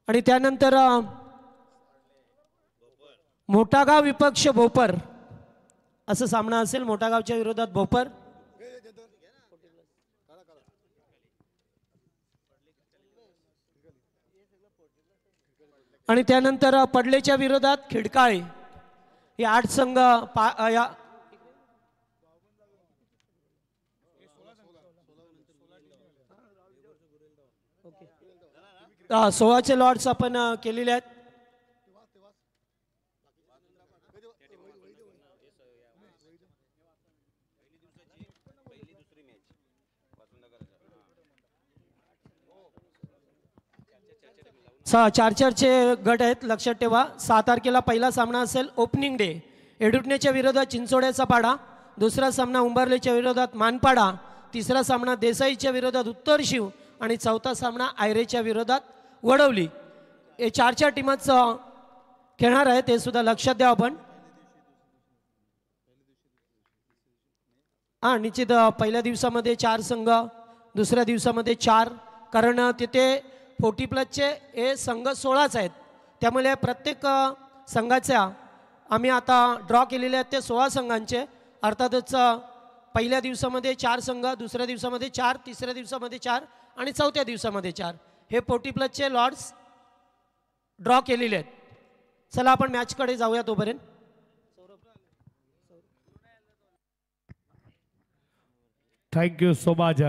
आणि त्यानंतर मोठागाव विपक्ष भोपर असा सामना असेल। मोठागावच्या विरोधात भोपर। आणि त्यानंतर पडलेच्या विरोधात खिडकाळे। हे 8 संघ या 16चे लॉट्स आपण केलेले आहेत। चार चे गट आहेत, लक्षात ठेवा। 6 तारखेला पहिला सामना असेल ओपनिंग डे। एडुटण्याच्या विरोधात चिंचोड्याचा पाडा। दुसरा सामना उंबरलेच्या विरोधात मानपाडा। तिसरा सामना देसाईच्या विरोधात उत्तर शिव आणि चौथा सामना आयरेच्या विरोधात वडवली। हे 4 टीमच खेळणार आहेत, ते सुद्धा लक्षात द्या आपण। निश्चित पहिल्या दिवसामध्ये 4 संघ, दुसऱ्या दिवसामध्ये 4, कारण तिथे 40+ हे संघ 16च आहेत। त्यामुळे प्रत्येक संघाच्या आम्ही आता ड्रॉ केलेले आहेत ते 16 संघांचे। अर्थातच पहिल्या दिवसामध्ये 4 संघ, दुसऱ्या दिवसामध्ये 4, तिसऱ्या दिवसामध्ये 4 आणि चौथ्या दिवसामध्ये 4 हे 40+ लॉट्स ड्रॉ केलेले आहेत। चला आपण मॅचकडे जाऊया तोपर्यंत। थँक्यू सो मच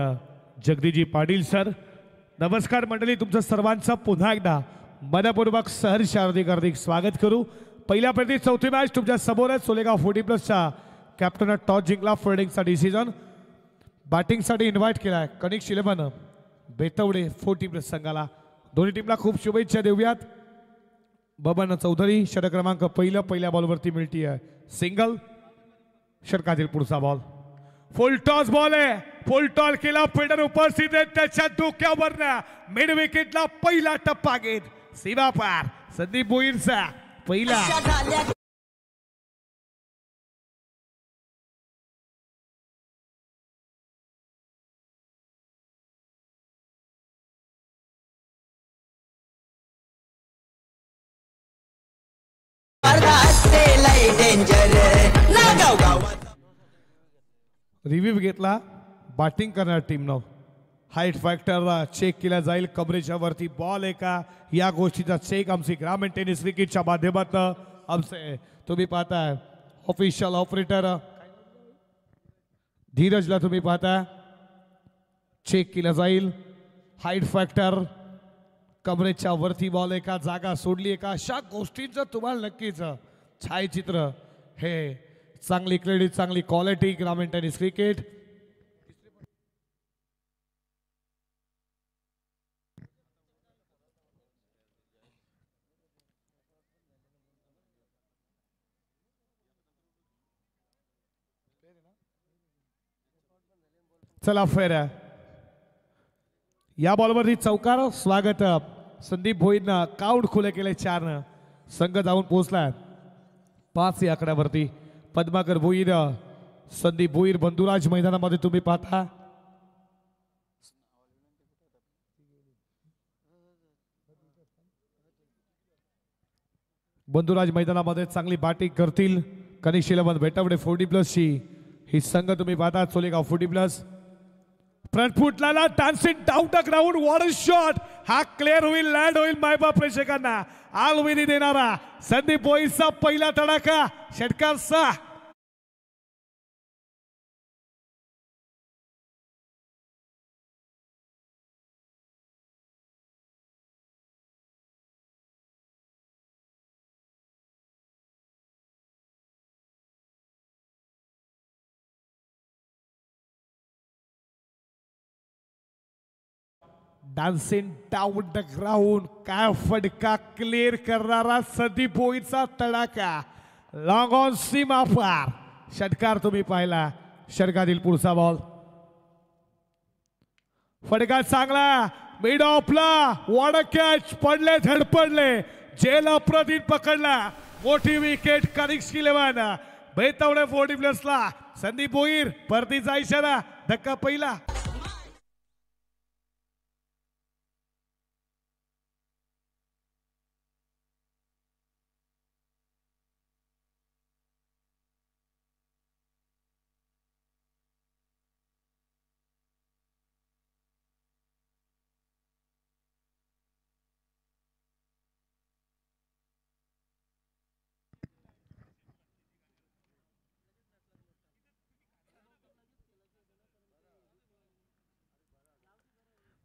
जगदीजी पाटील सर। नमस्कार मंडळी, तुमचं सर्वांचं पुन्हा एकदा मनपूर्वक सहर्ष हार्दिक स्वागत करू। पहिल्या प्रति चौथी मॅच तुमच्या समोरच। सोलेगाव 40+चा कॅप्टन टॉस जिंकला। फिल्डिंगचा डिसिजन, बॅटिंगसाठी इन्व्हाइट केला आहे कनिक्स 11 बेतवडे 40+ संघाला। दोन्ही टीमला खूप शुभेच्छा देऊयात। बबन चौधरी षटक क्रमांक पहिल्या बॉलवरती मिळती आहे सिंगल। षटकातील पुढचा बॉल फुल टॉस बॉल आहे। फुल टॉस केला, फिल्डर उपस्थित आहे त्याच्या डोक्यावरनं मिड विकेटला पहिला टप्पा घेत सीमा पार संदीप भोईरचा पहिला। रिव्ह्यू घेतला बॅटिंग करणार टीमनं। हाईट फॅक्टर चेक केला जाईल, कमरेच्या वरती बॉल आहे का या गोष्टीचा चेक आमची ग्रामीण टेनिस क्रिकेटच्या माध्यमातून आमचे तुम्ही पाहताय ऑफिशियल ऑपरेटर धीरजला तुम्ही पाहताय चेक केला जाईल। हाईट फॅक्टर, कमरेच्या वरती बॉल आहे का, जागा सोडली आहे का, अशा गोष्टींचं तुम्हाला नक्कीच छायाचित्र हे चांगली क्रेडिट, चांगली क्वालिटी ग्रामीण टेनिस क्रिकेट। चला फेर या बॉलवरती चौकार। स्वागत संदीप भोईरनं काउंट खुले केले 4 संघ जाऊन पोहोचला 5 या आकड्यावरती। पद्माकर भोईर, संदीप भोईर बंधुराज मैदानामध्ये तुम्ही पाहता। बंधुराज मैदानामध्ये चांगली बॅटिंग करतील कनिक्स 11 बेटवडे 40+ची ही संघ तुम्ही पाहता। सोलेगाव 40+। फ्रंट फुटला dancing down the ground, what a shot. हा क्लिअर होईल, लँड होईल मायबा प्रेक्षकांना आलविधी देणारा संदीप भोईरचा पहिला तडाखा षटकार 6। डान्सिंग डाऊन द ग्राउंड, काय फटका क्लिअर करणारा संदीप भोईरचा तडाखा लॉंग ऑन सीमा पार षटकार तुम्ही पाहिला। षटकातील पुढचा बॉल, फटका चांगला मिड ऑफला, व्हाट अ कॅच, पडले धडपडले, जेल अप्रतिम पकडला, मोठी विकेट कनिक्स 11 बेतवडे 40+ला। संदीप भोईर परतीचा इशारा, धक्का पहिला।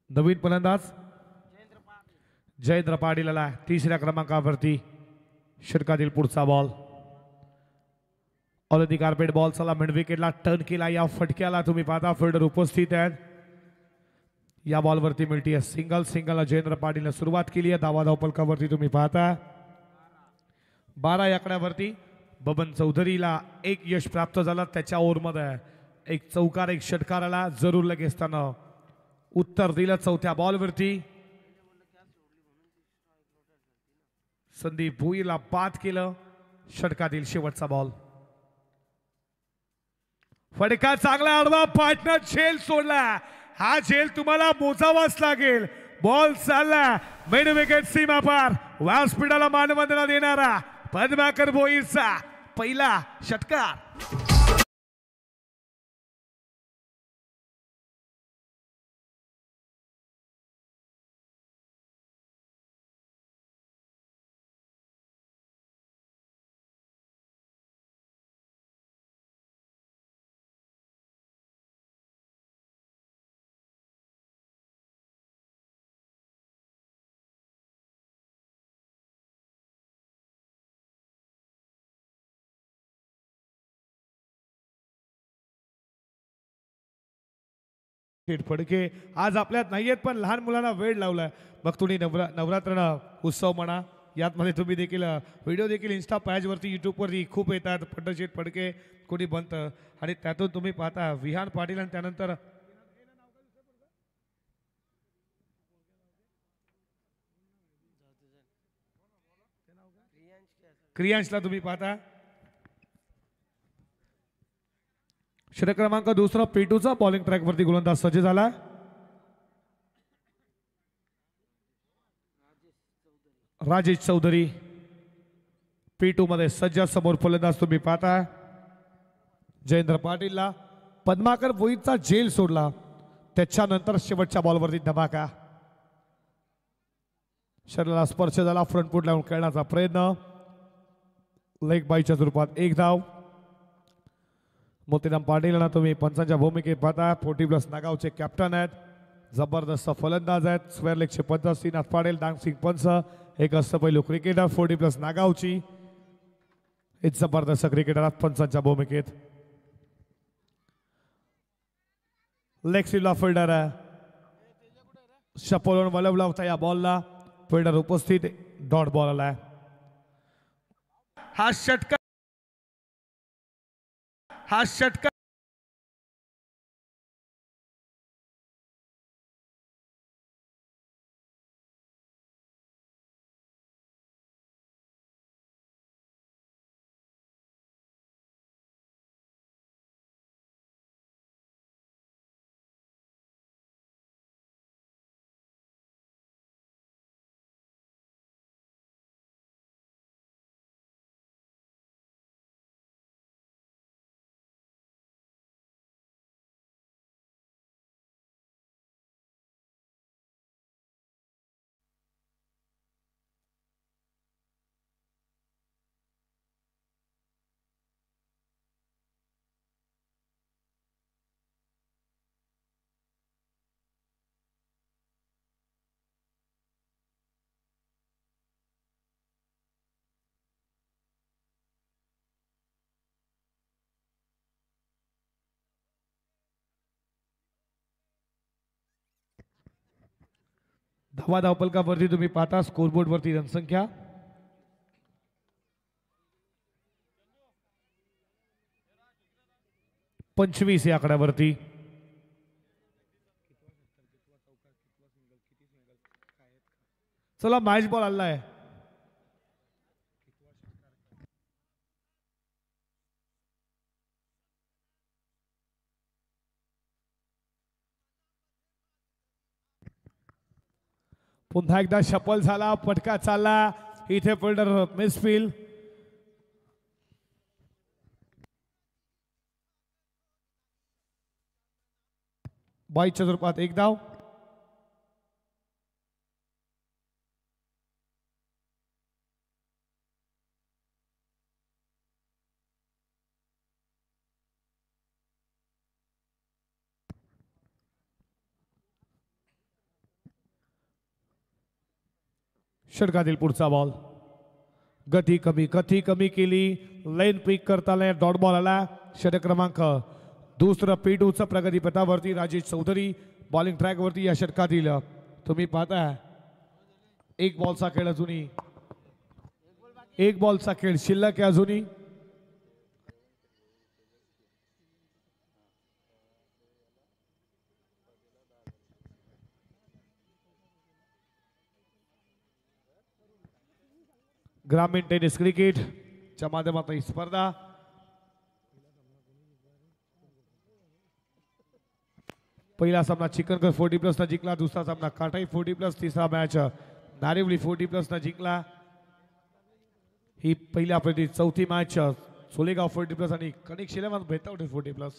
नवीन फलंदाज जयेंद्र पाटील आला तिसऱ्या क्रमांकावरती. षटकातील पुढचा बॉल ऑलरेडी कार्पेट बॉल चला मिड विकेटला टर्न केला. या फटक्याला तुम्ही पाहता फिल्डर उपस्थित आहेत. या बॉलवरती मिळते सिंगल. सिंगलला जयेंद्र पाटीलने सुरुवात केली आहे. धावा धावपलकावरती तुम्ही पाहता 12 या आकड्यावरती बबन चौधरीला एक यश प्राप्त झालं. त्याच्या ओव्हरमध्ये एक चौकार एक षटकार आला. जरूर लगेच त्यानं उत्तर दिलं चौथ्या बॉलवरती. संदीप भुईला बाद केलं. षटकातील शेवटचा बॉल फटका चांगला आडवा पार्टनर झेल सोडला. हा झेल तुम्हाला मोजावाच लागेल. बॉल चालला मिड विकेट सीमा पार. व्यासपीठाला मानवंदना देणारा पद्माकर भोईरचा पहिला षटकार. फडके आज आपल्यात नाहीयेत पण लहान मुलांना वेळ लावलाय. मग तुम्ही नवरात्र उत्सव म्हणा यातमध्ये तुम्ही देखील व्हिडिओ देखील इन्स्टा पेजवरती यूट्यूबवरती खूप येतात. पट्टशेठ फडके कोणी बनतं आणि त्यातून तुम्ही पाहता विहान पाटील आणि त्यानंतर क्रियांशला तुम्ही पाहता. षटक क्रमांक दुसरा पेटूचा बॉलिंग ट्रॅक वरती गोलंदाज सज्ज झाला. राजेश चौधरी पेटू मध्ये सज्ज. समोर फलंदाज तुम्ही पाहता जयेंद्र पाटीलला पद्माकर भोईरचा झेल सोडला. त्याच्यानंतर शेवटच्या बॉलवरती धमाका. शरीराला स्पर्श झाला. फ्रंट फूट लावून खेळण्याचा प्रयत्न. लेग बाईच्या स्वरूपात एक धाव. मोतीराम पाटील तुम्ही पंचांच्या भूमिकेत पाहता. 40+ नागावचे कॅप्टन आहेत. जबरदस्त फलंदाज आहेत. स्क्वेअर लेगचे पंच श्रीनाथ पाटील डान्सिंग पंच एक अष्टपैलू क्रिकेटर 40+ नागावची एक जबरदस्त क्रिकेटर आहेत पंचांच्या भूमिकेत. लेग स्लिपला फिल्डर शपोलून वलवला होता या बॉलला. फिल्डर उपस्थित डॉट बॉल आलाय. हा षटकार धावा धावपलकावरती तुम्ही पाहता. स्कोरबोर्ड वरती रनसंख्या 25 या आकड्यावरती. चला मॅच बॉल आलाय. पुन्हा एकदा शपल झाला. फटका चालला. इथे फिल्डर मिसफील्ड. बाईच्या स्वरूपात एक धाव. षटकातील पुढचा बॉल गती कमी केली लाईन पिक करताना डॉट बॉल आला षटक क्रमांक दुसरं P2चं प्रगतीपथावरती राजेश चौधरी बॉलिंग ट्रॅकवरती या षटकातील तुम्ही पाहता एक बॉलचा खेळ अजूनही एक बॉलचा खेळ शिल्लक आहे अजूनही ग्रामीण टेनिस क्रिकेटच्या माध्यमातून ही स्पर्धा पहिला सामना चिकनकर 40+ जिंकला दुसरा सामना काटाई 40+, तिसरा मॅच नारिवली 40+ जिंकला ही पहिल्या आपली चौथी मॅच सोलेगाव 40+ आणि कनिक्स 11 बेतावडे 40+.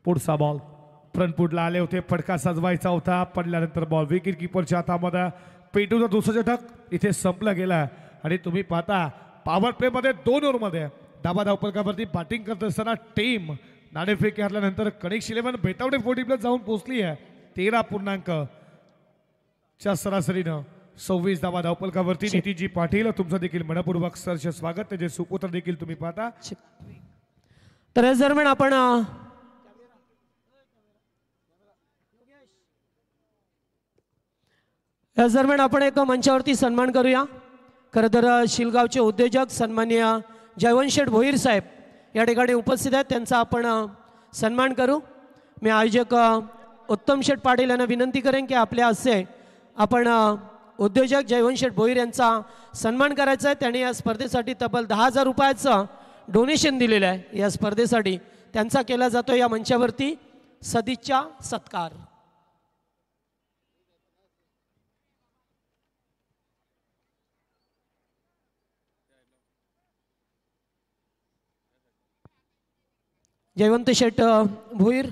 पुढचा बॉल फ्रंट फुटला आले होते फटका सजवायचा होता पडल्यानंतर बॉल विकेट किपरच्या हातामध्ये P2चा दुसरा षटक इथे संपला गेला आणि तुम्ही पाहता पॉवर प्ले मध्ये 2 ओव्हरमध्ये दाबा धावपलकावरती बॅटिंग करत असताना टीम नाणेफेक हरल्यानंतर कनिक्स 11 बेतावडे 40+ जाऊन पोहोचली आहे 13 च्या सरासरीनं 26 धावा धावपलकावरती नितीजी पाटील तुमचं देखील मनपूर्वक सहर्ष स्वागत त्याचे सुपुत्र देखील तुम्ही पाहता. तर या दरम्यान आपण या दरम्यान आपण एक मंचावरती सन्मान करूया. खरं तर शिलगावचे उद्योजक सन्माननीय जयवंतशेठ भोईर साहेब या ठिकाणी उपस्थित आहेत त्यांचा आपण सन्मान करू. मी आयोजक उत्तम शेठ पाटील यांना विनंती करेन की आपल्या हस्ते आपण उद्योजक जयवंतशेठ भोईर यांचा सन्मान करायचा आहे. त्यांनी या स्पर्धेसाठी तब्बल 10,000 रुपयाचं डोनेशन दिलेलं आहे. या स्पर्धेसाठी त्यांचा केला जातो या मंचावरती सदिच्छा सत्कार. जयवंत शेठ भोईर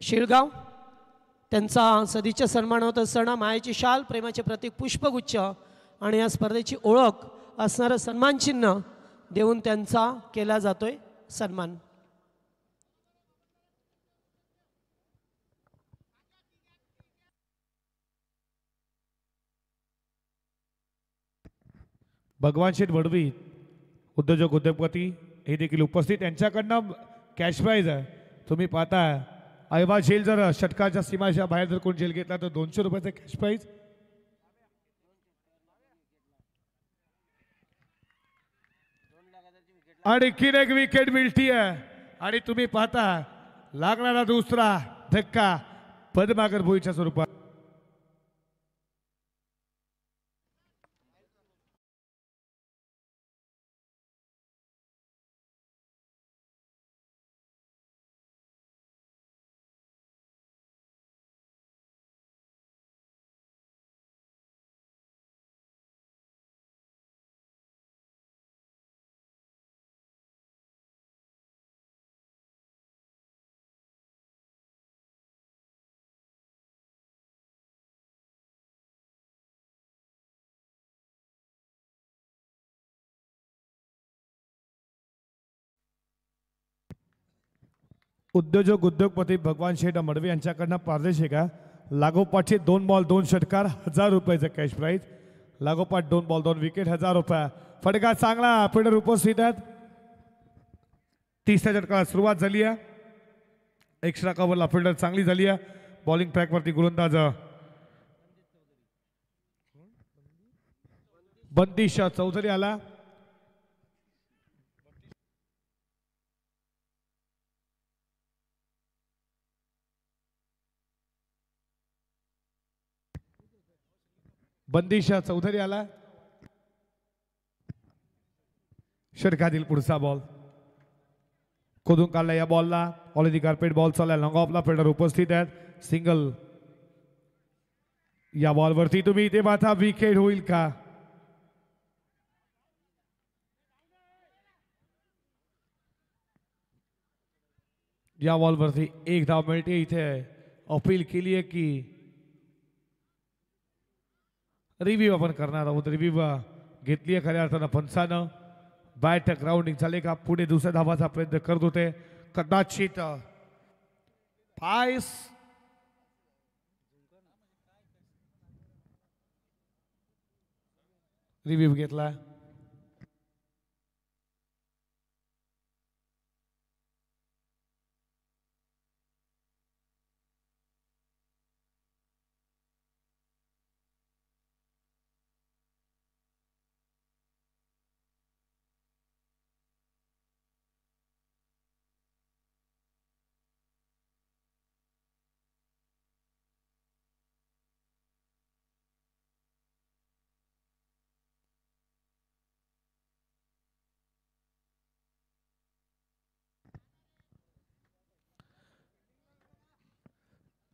शिळगाव त्यांचा सदिच्छा सन्मान होत असताना मायेची शाल प्रेमाचे प्रतीक पुष्पगुच्छ आणि या स्पर्धेची ओळख असणारं सन्मान चिन्ह देऊन त्यांचा केला जातोय सन्मान. भगवान शेठ वडवी उद्योजक उद्योगपती हे देखील उपस्थित यांच्याकडनं कॅश प्राईज आहे. तुम्ही पाहता अयबा जेल जर षटकाच्या सीमाच्या बाहेर जर कोण जेल घेतला तर 200 रुपयाचा कॅश प्राईज. आणि किन एक विकेट मिळती आहे आणि तुम्ही पाहता लागणारा दुसरा धक्का पद्माकर भोईच्या स्वरूपात. उद्योजक उद्योगपती भगवान शेठ मडवी यांच्याकडनं पारदर्शक आहे. लागोपाठचे 2 बॉल 2 षटकार 1000 रुपयाचं कॅश प्राईज. लागोपाठ 2 बॉल 2 विकेट 1000 रुपये. फटका चांगला फिल्डर उपस्थित आहेत. तिसऱ्या षटकाला सुरुवात झाली आहे. एक्स्ट्रा कव्हरला फिल्डर चांगली झाली आहे. बॉलिंग ट्रॅकवरती गोलंदाज बंदिश चौधरी आला. बंदिशा चौधरी आला. षटकातील पुढचा बॉल खोदून काढला. या बॉलला ऑलरेडी कार्पेट बॉल चालला. लॉंग ऑफला फिल्डर उपस्थित आहेत. सिंगल या बॉलवरती तुम्ही इथे पाहता विकेट होईल का. या बॉलवरती 1 धाव मिळते. इथे अपील केली आहे की रिव्ह्यू आपण करणार आहोत. रिव्ह्यू घेतली आहे खऱ्या अर्थानं पंचानं. बॅट ग्राउंडिंग झाले का पुढे दुसऱ्या धावाचा प्रयत्न करत होते कदाचित पायस रिव्ह्यू घेतला.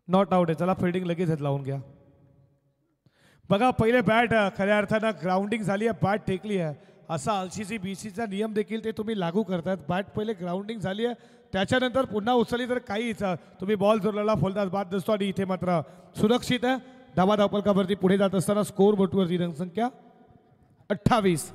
नॉट आउट आहे. चला फिल्डिंग लगेच लावून घ्या. बघा पहिले बॅट खऱ्या अर्थानं ग्राउंडिंग झाली आहे, बॅट टेकली आहे. असा आयसीसी बीसीचा नियम देखील ते तुम्ही लागू करतात. बॅट पहिले ग्राउंडिंग झाली आहे, त्याच्यानंतर पुन्हा उचलली तर काहीच तुम्ही बॉल जोडलेला फलंदाज बाद नसतो. आणि इथे मात्र सुरक्षित आहे. धावा धावपलकावरती पुढे जात असताना स्कोर बोर्डवरती रंगसंख्या 28.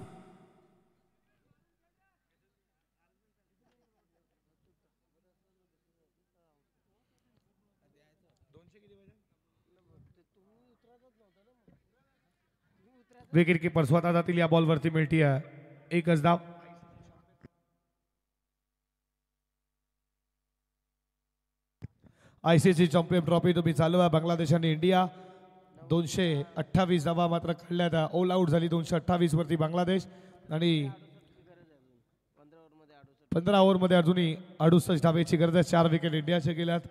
विकेट कीपर स्वतः जातील या बॉलवरती मिळती आहे एकच धाव. आयसीसी चॅम्पियन ट्रॉफी तुम्ही चालू आहे. बांगलादेश आणि इंडिया 228 धावा मात्र काढल्यात. ऑल आउट झाली 228 वरती बांगलादेश. आणि 15 ओव्हरमध्ये अजूनही 68 धावेची गरज आहे. 4 विकेट इंडियाचे गेल्यात.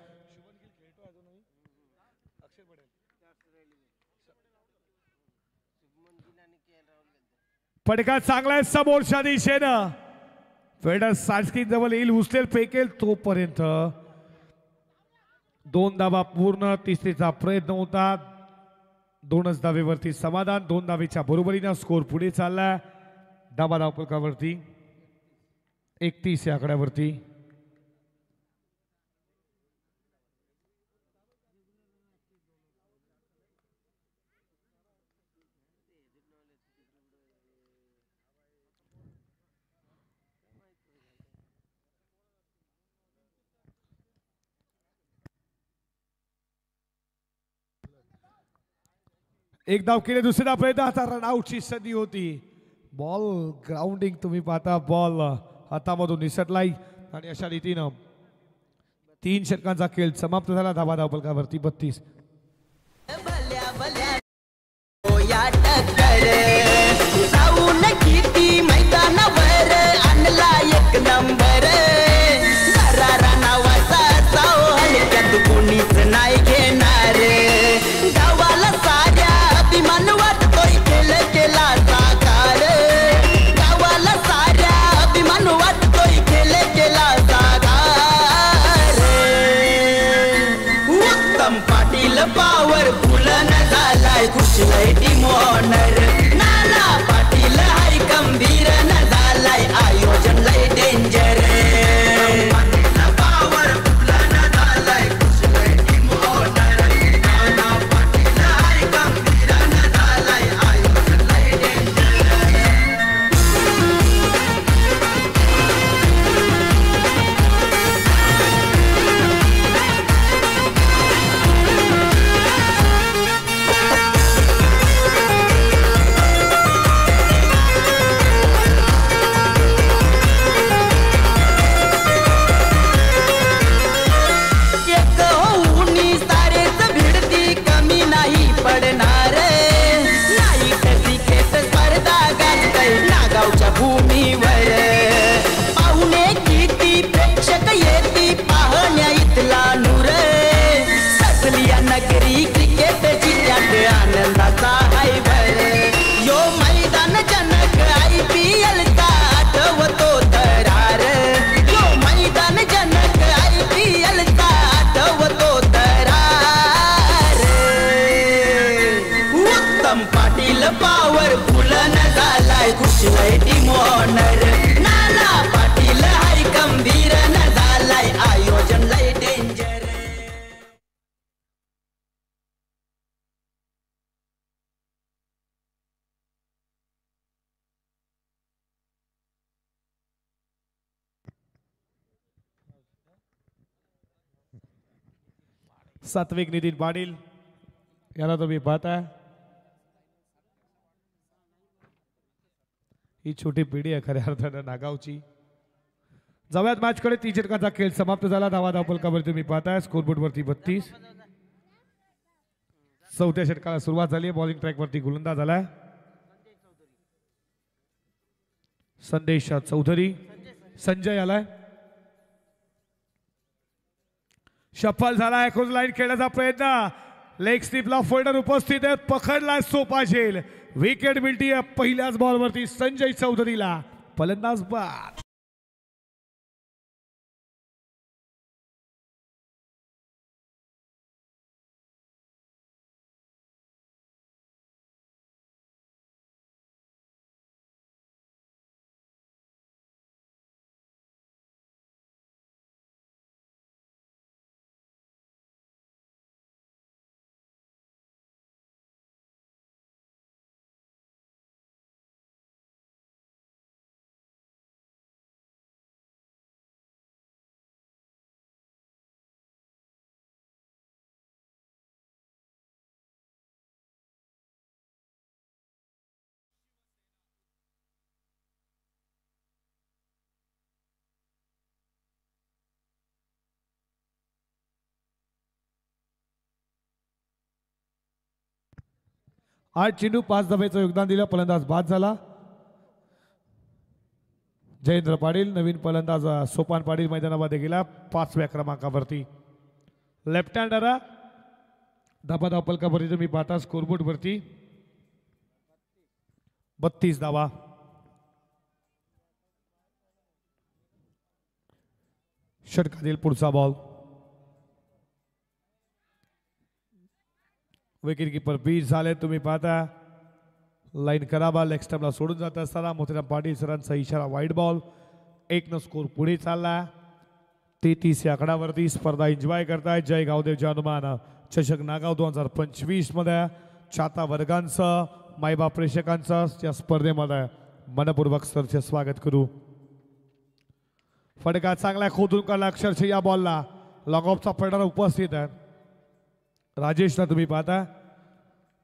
फटका चांगला आहे समोरच्या दिशेनं. फेडर साजकीन जवळ येईल, उचलेल, फेकेल तोपर्यंत 2 धावा पूर्ण. तिसरीचा प्रयत्न होता. 2च धावेवरती समाधान. 2 धावेच्या बरोबरीनं स्कोर पुढे चाललाय. धावा धावपलकावरती 31 या आकड्यावरती. एक धाव केले, दुसरा प्रयत्न. आता रनआउटची संधी होती. बॉल ग्राउंडिंग तुम्ही पाहता, बॉल हातामधून निसटलाय. आणि अशा रीतीनं 3 षटकांचा खेळ समाप्त झाला. धावा धावपलकावरती 32. मैदानावर आणला एक नंबर. कोणीच नाही घेणार. गावाला साऱ्या अभिमान वाटतोय खेळ केला साकार. गावाला साऱ्या अभिमान वाटतोय खेळ केला साकार. उत्तम पाटील पावर फुलन झालाय, खुशलय टीम ऑनर. नाना पाटील हाय गंभीर न झालाय, आयोजन लय डेंजर. भूमीवर पाहुणे किती प्रेक्षक येती पाहण्या इथला नूर. सजली या नगरी क्रिकेट जिल्ह्यात आनंदाचा हायभर. यो मैदान जनक IPL चा आठवतो थरार. यो मैदान जनक IPL चा आठवतो थरार. उत्तम पाटील पावर फुलन झालाय, खुशलय टीम ऑनर. नाना पाटील हाय गंभीर न झालाय, आयोजन लय डेंजर. सात्विक नितीन पाटील याला तुम्ही पाहताय. ही छोटी पिढी आहे खऱ्या अर्थानं नागावची. जाऊयात मॅचकडे. 3 षटकांचा खेळ समाप्त झाला. धावा धावपलकावर तुम्ही पाहताय स्कोरबोर्ड वरती 32. चौथ्या षटकाला सुरुवात झाली. बॉलिंग ट्रॅक वरती गोलंदाज झालाय संदेश चौधरी. संजय आलाय. शफल झाला. क्रूज लाईन खेळण्याचा प्रयत्न. लेग स्लिपला फोल्डर उपस्थित आहेत. पकडला सोपा झेल. विकेट मिळतीये पहिल्याच बॉलवरती संजय चौधरीला. फलंदाज बाद. आठ चेंडू 5 धावेचं योगदान दिलं. फलंदाज बाद झाला. जयेंद्र पाटील नवीन फलंदाज सोपान पाटील मैदानामध्ये गेला 5व्या क्रमांकावरती. लेफ्ट हँडर धाबा धावपलकावरती तुम्ही पाहता स्कोरबोर्ड वरती 32 धावा. षटकातील पुढचा बॉल. विकेट कीपर बीच झाले. तुम्ही पाहता लाईन कराबा लेग स्टंपला सोडून जात असताना मोतीराम पाटील सरांचा इशारा वाईड बॉल. 1 स्कोर पुढे चालला. 33 या आकडावरती स्पर्धा एन्जॉय करताय. जय गावदेव हनुमान चषक नागाव 2025 मध्ये चाहता वर्गांचं मायबाप प्रेक्षकांचं या स्पर्धेमध्ये मनपूर्वक सरचे स्वागत करू. फटका चांगला खोदून काढला अक्षरशः या बॉलला. लॉंग ऑफचा फलंदाज उपस्थित आहे. राजेशला तुम्ही पाहता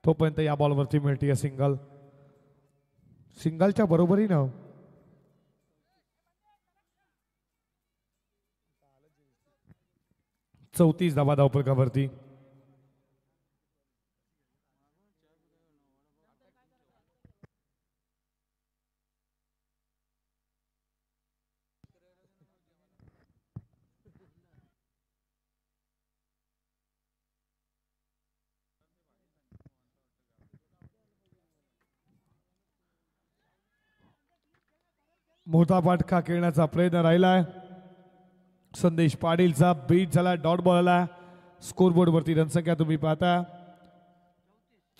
तोपर्यंत या बॉलवरती मिळते सिंगल. सिंगलच्या बरोबरीनं 34 धावा धावपलकावरती. मोठा पाठका खेळण्याचा प्रयत्न राहिलाय. संदेश पाटीलचा बीट झाला. डॉट बॉल आला. स्कोरबोर्ड वरती रनसंख्या तुम्ही पाहता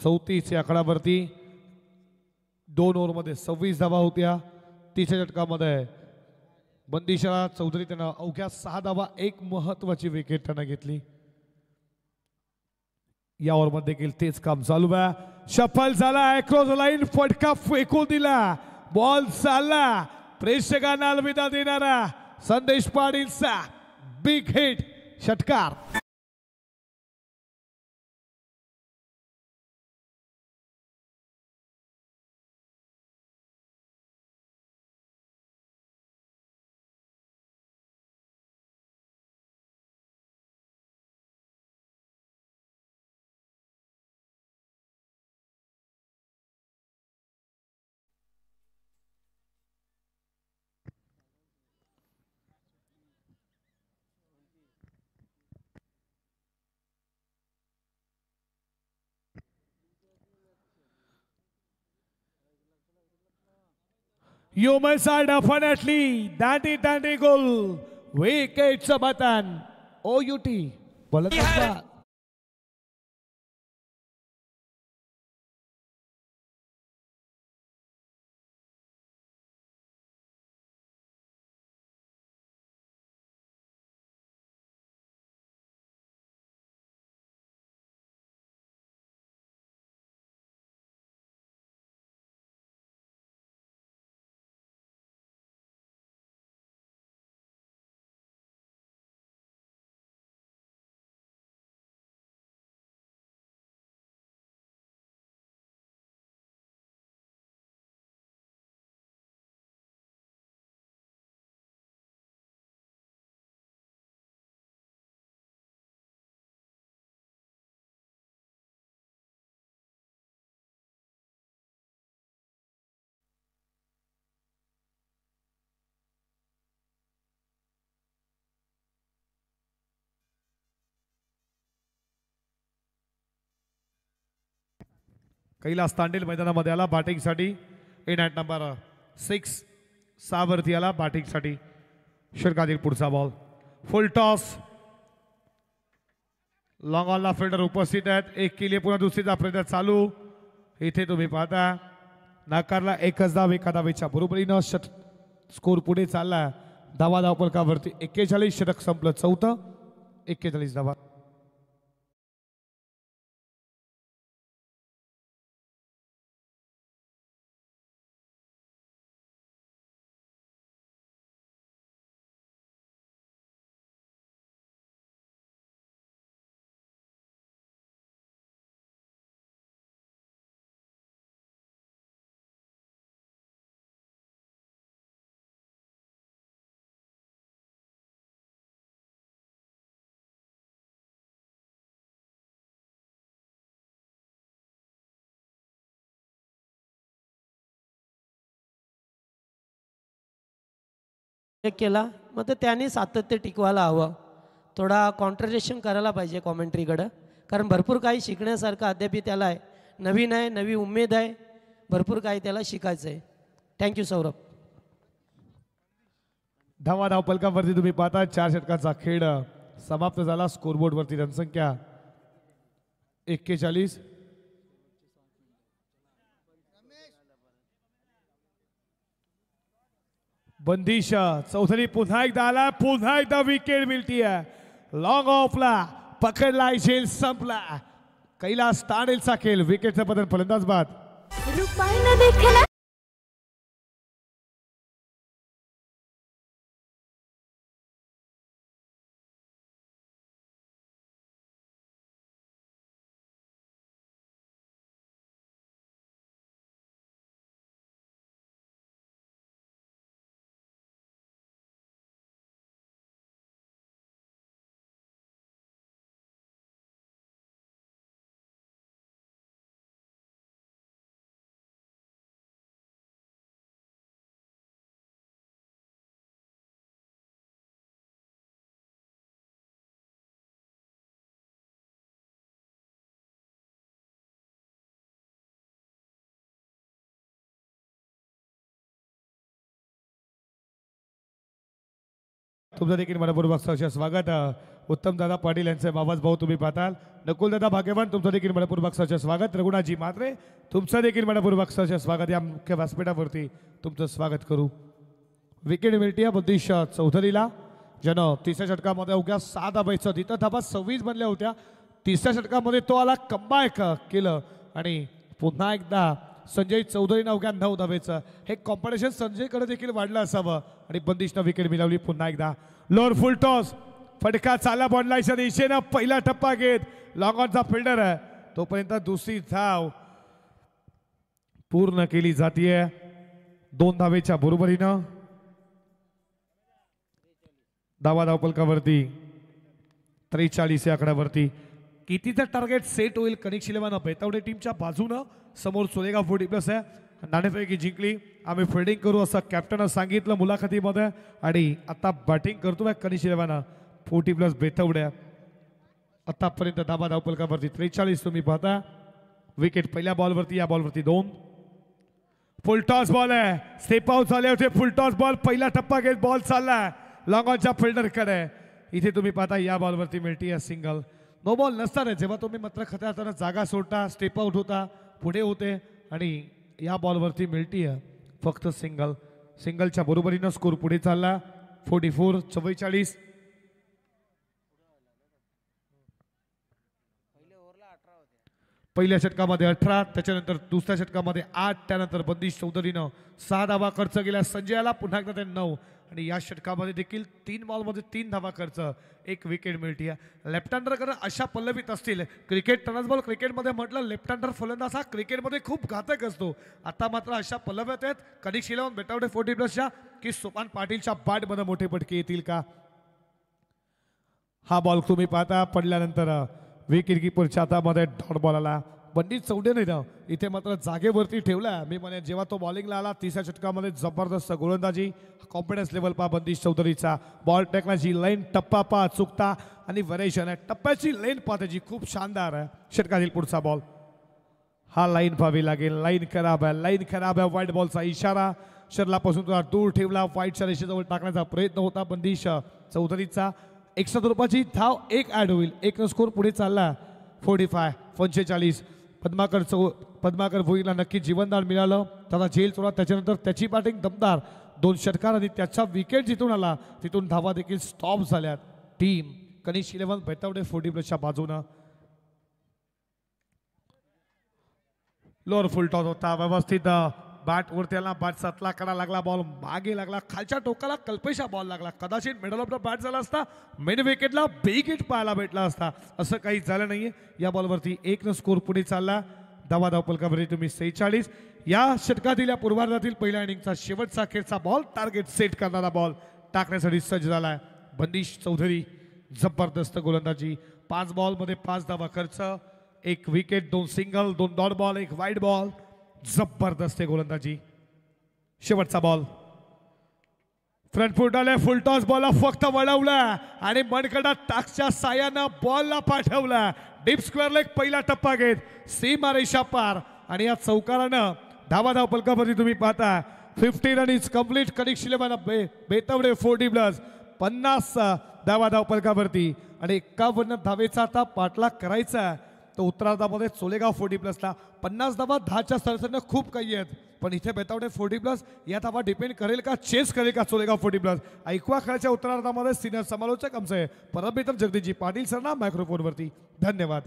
34 या आकडावरती. 2 ओव्हरमध्ये 26 धावा होत्या. तिसऱ्या षटकामध्ये बंदिशाला चौधरी त्यांना अवघ्या 6 धावा. एक महत्वाची विकेट त्यांना घेतली. या ओव्हरमध्ये देखील तेच काम चालू आहे. शफल झाला. क्रॉस लाईन फटका फेकून दिला. बॉल चालला. प्रेक्षकांना अलविदा देणारा संदेश पाटीलचा बिग हिट षटकार. You must are definitely dandy goal. Wicket's button. OUT. Kailas Tandel मैदानामध्ये आला बॅटिंगसाठी इन ॲट नंबर 6 6 वरती आला बॅटिंगसाठी षटकातील पुढचा बॉल फुल टॉस लॉंग ऑनला फिल्डर उपस्थित आहेत एक केली पुन्हा दुसरीचा प्रयत्न चालू इथे तुम्ही पाहता नाकारला एकच धाव एका धावेच्या बरोबरीनं स्कोर पुढे चालला धावा धावपलकावरती 41 षटक संपलं चौथं 41 धावा केला मग तर त्यांनी सातत्य टिकवायला हवं थोडा कॉन्ट्रडिक्शन करायला पाहिजे कॉमेंट्रीकडं कारण भरपूर काही शिकण्यासारखं अद्याप त्याला आहे नवी उमेद आहे भरपूर काही त्याला शिकायचं आहे थँक्यू सौरभ धावा धावपलकावरती तुम्ही पाहता 4 षटकाचा खेळ समाप्त झाला स्कोरबोर्डवरती रणसंख्या 41 बंदिश चौधरी पुन्हा एकदा आला पुन्हा एकदा विकेट मिळतीये लॉंग ऑफला पकडला झेल संपला कैलास तांडेलचा खेळ विकेटचा बदल फलंदाज बाद रुपाईनं देखला तुमचं देखील मनपूर्वक सहर्ष स्वागत उत्तम दादा पाटील यांचे बाबाच भाऊ तुम्ही पाहताल नकुल दादा भाग्यवान तुमचं देखील मनपूर्वक सहर्ष स्वागत रघुनाथजी मात्रे तुमचं देखील मनपूर्वक सहर्ष स्वागत या मुख्य व्यासपीठावरती तुमचं स्वागत करू विकेट मिळते बंदिश चौधरीला ज्यानं तिसऱ्या षटकामध्ये अवघ्या 6 धाबायचं तिथं धाबा 26 बनल्या होत्या तिसऱ्या षटकामध्ये तो आला कमबॅक केलं आणि पुन्हा एकदा संजय चौधरीनं अवघ्या 9 धावेचं हे कॉम्पिटिशन संजयकडे देखील वाढलं असावं आणि बंदिशनं विकेट मिळवली पुन्हा एकदा लोअर फुल टॉस फटका चाला बॉन्डलाईच्या दिशेनं पहिला टप्पा घेत लॉंग ऑनचा फिल्डर आहे तोपर्यंत दुसरी धाव पूर्ण केली जातीये 2 धावेच्या बरोबरीनं धावा धावपलकावरती 43 या आकड्यावरती कितीचं टार्गेट सेट होईल कनिक शिलेवानं बेतावडे टीमच्या बाजूनं समोर सोलेगाव 40+ आहे नाणेफेकी जिंकली आम्ही फिल्डिंग करू असं कॅप्टननं सांगितलं मुलाखतीमध्ये आणि आता बॅटिंग करतोय कनिक शिलेवानं 40+ बेतावड्या आतापर्यंत धावा धावपलकावरती 43 तुम्ही पाहता विकेट पहिल्या बॉलवरती या बॉलवरती 2 फुल टॉस बॉल आहे स्टेप आउट झाले होते फुल टॉस बॉल पहिला टप्पा घेत बॉल चाललाय लॉंग ऑनच्या फिल्डरकडे इथे तुम्ही पाहता या बॉलवरती मिळते सिंगल नो बॉल नसताना जेव्हा तुम्ही मात्र खतरताना जागा सोडता स्टेप आउट होता पुढे होते आणि या बॉलवरती मिळतीये फक्त सिंगलच्या बरोबरीनं स्कोर पुढे चालला 44-44 पहिल्या षटकामध्ये 18 त्याच्यानंतर दुसऱ्या षटकामध्ये 8 त्यानंतर बंदिश चौधरीनं 6 धावा खर्च केला संजयाला पुन्हा एकदा ते 9 आणि या षटकामध्ये देखील 3 बॉलमध्ये 3 धावा खर्च 1 विकेट मिळते लेफ्ट हँडरकडे अशा पल्लवीत असतील क्रिकेट टर्नस बॉल क्रिकेटमध्ये म्हटलं लेफ्ट हँडर फलंदाज हा क्रिकेटमध्ये खूप घातक असतो आता मात्र अशा पल्लव्यात आहेत कनिक शिलवण बेटावडे 40+च्या की सोपान पाटीलच्या बॅटमध्ये मोठे फटके येतील का हा बॉल तुम्ही पाहता पडल्यानंतर विकेट किपरच्या हातामध्ये डॉट बॉल आला बंदिश चौधरीनं इथे मात्र जागेवरती ठेवला मी म्हणे जेव्हा तो बॉलिंगला आला तिसऱ्या षटकामध्ये जबरदस्त गोलंदाजी कॉन्फिडन्स लेवल पहा बंदिश चौधरीचा बॉल टेकण्याची लाईन टप्पा पहा चुकता आणि व्हेरिएशन आहे टप्प्याची लाईन पहा त्याची खूप शानदार आहे षटकातील पुढचा बॉल हा लाईन पाहावी लागेल. लाईन खराब आहे, लाईन खराब आहे. व्हाईट बॉलचा इशारा. शरलापासून थोडा दूर ठेवला. व्हाईटच्या रेषेजवळ टाकण्याचा प्रयत्न होता बंदिश चौधरीचा. 61 रुपयाची धाव एक ॲड होईल. एक स्कोर पुढे चालला. 45. पद्माकर भोईरला नक्की जीवनदान मिळालं. त्याला झेल चोरा. त्याच्यानंतर त्याची बॅटिंग दमदार. 2 षटकार आणि त्याचा विकेट जिथून आला तिथून धावा देखील स्टॉप झाल्यात. टीम कनिष्ठ 11 बेतावडे 40+च्या बाजूनं. लोअर फुल टॉस होता. व्यवस्थित बॅट वरती आला. बॅट सतला कडा लागला. बॉल मागे लागला. खालच्या टोकाला कल्पेशा बॉल लागला. कदाचित मिडल ऑफ द बॅट झाला असता. मिड विकेटला बिग पाहायला भेटला असता. असं काही झालं नाहीये. या बॉलवरती 1 स्कोर पुढे चालला. धावा पलकावरती तुम्ही 46. या षटकातील या पूर्वार्धातील पहिल्या इनिंगचा शेवटचा अखेरचा बॉल टार्गेट सेट करणारा बॉल टाकण्यासाठी सज्ज झालाय बंदिश चौधरी. जबरदस्त गोलंदाजी. 5 बॉलमध्ये 5 धावा खर्च. 1 wicket, 2 single, 2 dot ball, 1 wide ball. जबरदस्त गोलंदाजी. शेवटचा बॉल फ्रंट फुट आले. फुल टॉस बॉलला फक्त वळवला आणि मनकडा टाक्सच्या साह्यानं बॉलला पाठवला. डीप स्क्वेअर लेग पहिला टप्पा घेत सीमा रेषा पार आणि या चौकारानं धावा पलकावरती तुम्ही पाहता 50 रन इज कम्प्लीट. कनिष्ठ 11 बेतवडे 40+. 50 धावा पलकावरती आणि 51 धावेचा आता पाठलाग करायचा. तो उत्तरार्धामध्ये चोलेगाव 40+ला 50 धावा 10च्या सरसरनं खूप काही आहेत. पण इथे बेतावडे 40+. या धावा डिपेंड करेल का, चेस करेल का चोलेगाव 40+. ऐकवा खेळाच्या उत्तरार्धामध्ये सिनियर समालोचक आमचे परममित्र जगदीशजी पाटील सरना मायक्रोफोनवरती. धन्यवाद.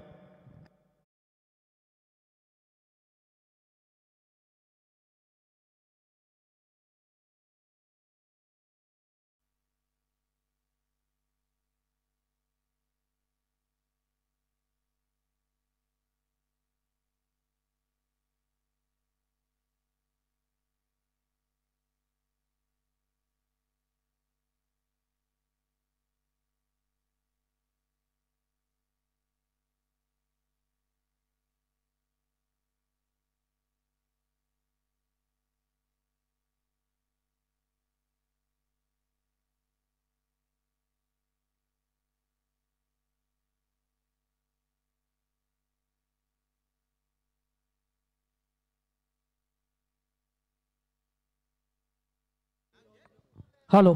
हॅलो.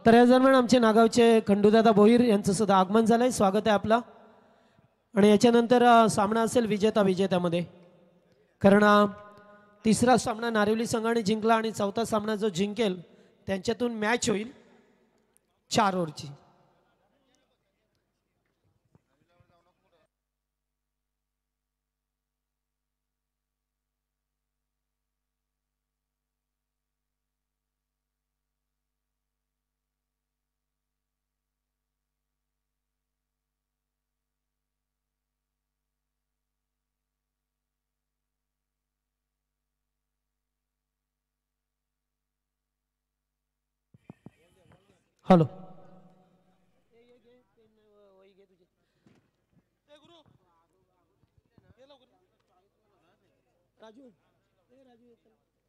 तर या दरम्यान आमचे नागावचे खंडूदादा भोईर यांचं सुद्धा आगमन झालंय. स्वागत आहे आपला. आणि याच्यानंतर सामना असेल विजेत्यामध्ये. कारण तिसरा सामना नारिवली संघाने जिंकला आणि चौथा सामना जो जिंकेल त्यांच्यातून मॅच होईल 4 ओव्हरची. हॅलो.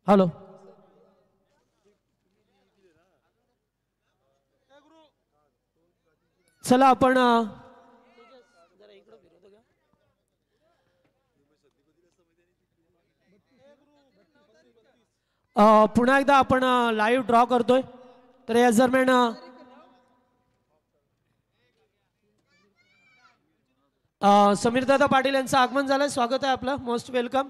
हॅलो. चला आपण पुन्हा एकदा आपण लाईव्ह ड्रॉ करतोय. तर या दरम्यान समीरदादा पाटील यांचं आगमन झालंय. स्वागत आहे आपलं. Most welcome.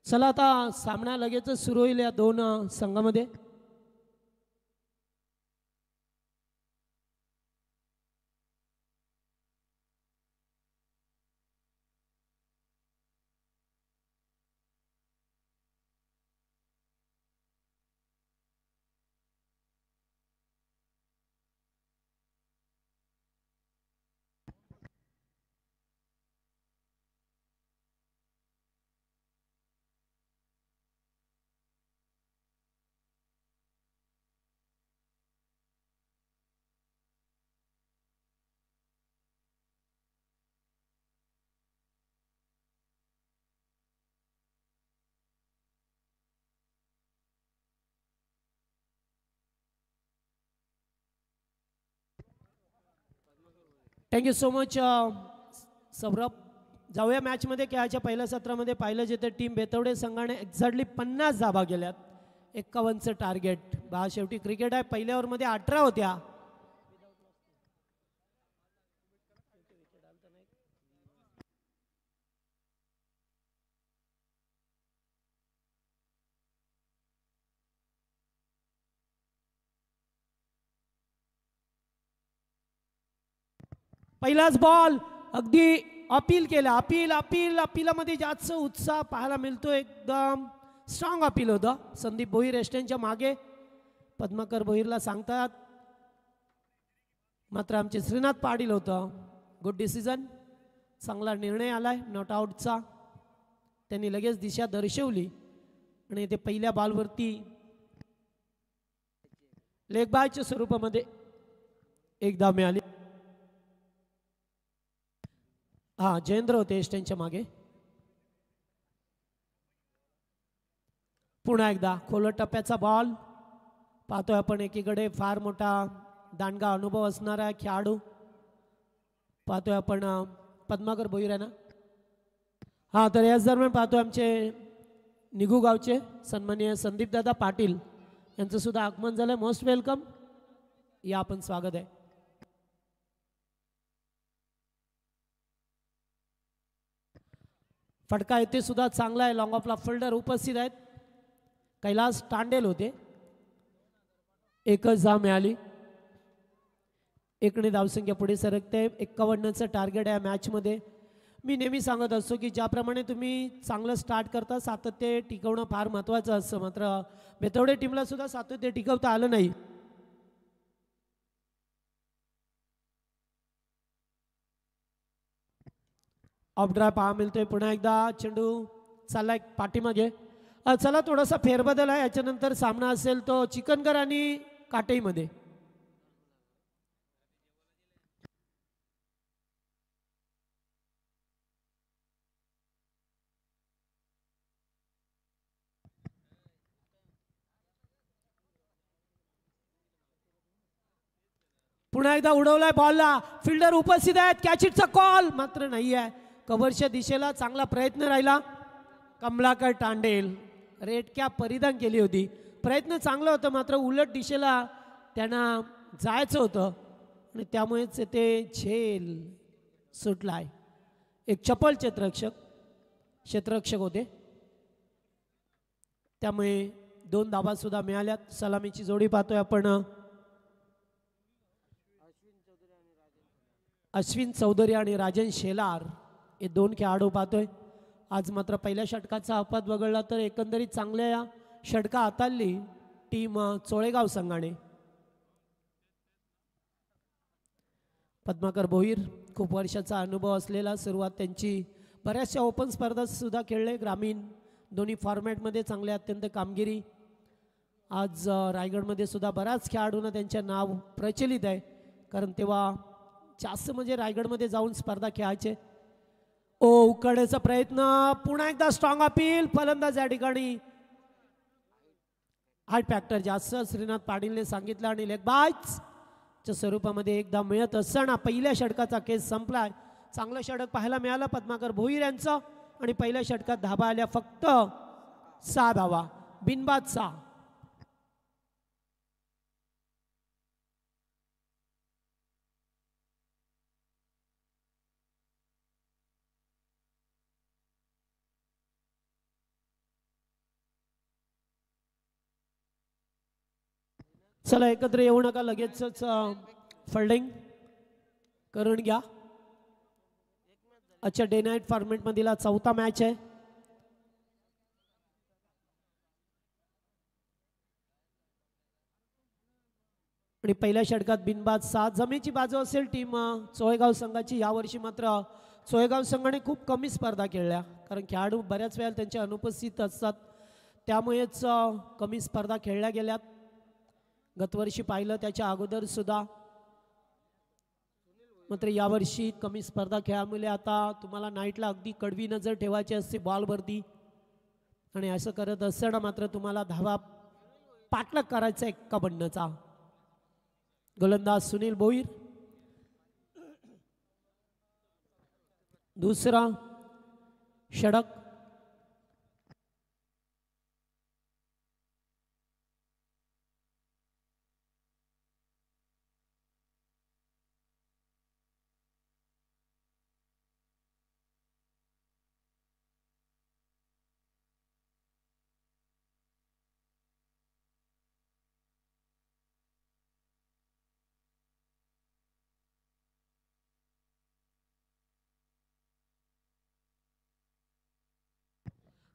चला आता सामना लगेचच सुरू होईल या दोन संघामध्ये. Thank you so much Saurabh. जाऊया मॅचमध्ये. खेळाच्या पहिल्या सत्रामध्ये पाहिलं जेथे टीम बेतवडे संघाने एक्झॅक्टली 50 धाबा गेल्यात. 51चं टार्गेट. शेवटी क्रिकेट आहे. पहिल्या ओव्हरमध्ये 18 होत्या. पहिलाच बॉल अगदी अपील केला. अपिलामध्ये जास्त उत्साह पाहायला मिळतो. एकदम स्ट्रॉंग अपील होतं. संदीप भोईर एस्टेनच्या मागे. पद्माकर भोईरला सांगतात, मात्र आमचे श्रीनाथ पाटील होतं. Good decision. चांगला निर्णय आलाय नॉट आउटचा. त्यांनी लगेच दिशा दर्शवली आणि ते पहिल्या बॉलवरती लेग बायच्या स्वरूपामध्ये एकदा मिळाली. जयेंद्र होते एस्टेनच्या मागे. पुन्हा एकदा खोलट टप्प्याचा बॉल पाहतोय आपण. एकीकडे फार मोठा दांडगा अनुभव असणारा खेळाडू पाहतोय आपण. पद्माकर भोईर आहे ना. तर याच दरम्यान पाहतोय आमचे निघू गावचे सन्माननीय संदीप दादा पाटील यांचं सुद्धा आगमन झालंय. Most welcome. या आपण स्वागत आहे. फटका येथे सुद्धा चांगला आहे. लॉंग ऑफला फिल्डर उपस्थित आहेत. कैलास तांडेल होते. एकच धाव मिळाली. एकने धावसंख्या पुढे सरकते. 51चं टार्गेट आहे मॅचमध्ये. मी नेहमी सांगत असतो की ज्याप्रमाणे तुम्ही चांगलं स्टार्ट करता सातत्य टिकवणं फार महत्त्वाचं असतं. मात्र बेतवडे टीमला सुद्धा सातत्य टिकवता आलं नाही. ऑफ ड्राय पहा मिळतोय. पुन्हा एकदा चेंडू चाललाय पाठीमागे. चला थोडासा फेरबदल आहे. याच्यानंतर सामना असेल तो चिकनगर आणि काटेईमध्ये. पुन्हा एकदा उडवलाय बॉलला. फिल्डर उपस्थित आहेत. कॅचिटचा कॉल मात्र नाही आहे. कव्हरच्या दिशेला चांगला प्रयत्न राहिला. कमलाकर तांडेल रेड कॅप परिधान केली होती. प्रयत्न चांगला होता मात्र उलट दिशेला त्यांना जायचं होतं आणि त्यामुळेच ते झेल सुटलाय. एक चपल क्षेत्ररक्षक होते त्यामुळे 2 धाबा सुद्धा मिळाल्यात. सलामीची जोडी पाहतोय आपण. अश्विन चौधरी आणि राजन शेलार हे 2 खेळाडू पाहतोय. आज मात्र पहिल्या षटकाचा अपवाद वगळला तर एकंदरीत चांगल्या षटका हाताळली टीम चोळेगाव संघाने. पद्माकर भोईर खूप वर्षाचा अनुभव असलेला. सुरुवात त्यांची बऱ्याचशा ओपन स्पर्धा सुद्धा खेळले. ग्रामीण दोन्ही फॉर्मॅटमध्ये चांगले अत्यंत कामगिरी. आज रायगडमध्ये सुद्धा बऱ्याच खेळाडूंना त्यांचे नाव प्रचलित आहे कारण तेव्हा जास्त म्हणजे रायगडमध्ये जाऊन स्पर्धा खेळायचे. उकड्याचा प्रयत्न. पुन्हा एकदा स्ट्रॉंग अपील. फलंदाज या ठिकाणी हार्ट फॅक्टर जास्त श्रीनाथ पाटीलने सांगितलं आणि लेग बायच्या स्वरूपामध्ये एकदा मिळत असताना पहिल्या षटकाचा केस संपलाय. चांगलं षटक पाहायला मिळालं पद्माकर भोईर यांचं आणि पहिल्या षटकात धाबा आल्या फक्त 6 धावा. बिनबाद 6. चला एकत्र येऊ नका, लगेचच फिल्डिंग करून घ्या. अच्छा, डे नाईट फॉर्मेट मधील चौथा मॅच आहे. आणि पहिल्या षटकात बिनबाद 7 जमेची बाजू असेल टीम चोळेगाव संघाची. यावर्षी मात्र चोळेगाव संघाने खूप कमी स्पर्धा खेळल्या, कारण खेळाडू बऱ्याच वेळा त्यांचे अनुपस्थित असतात, त्यामुळेच कमी स्पर्धा खेळल्या गेल्यात. गतवर्षी पाहिलं त्याच्या अगोदर सुद्धा, मात्र यावर्षी कमी स्पर्धा खेळामुळे आता तुम्हाला नाईटला अगदी कडवी नजर ठेवायची असते बॉलवरती, आणि असं करत असताना मात्र तुम्हाला धावा पाठलाग करायचा एक्का बनण्याचा. गोलंदाज सुनील भोईर, दुसरा षटक.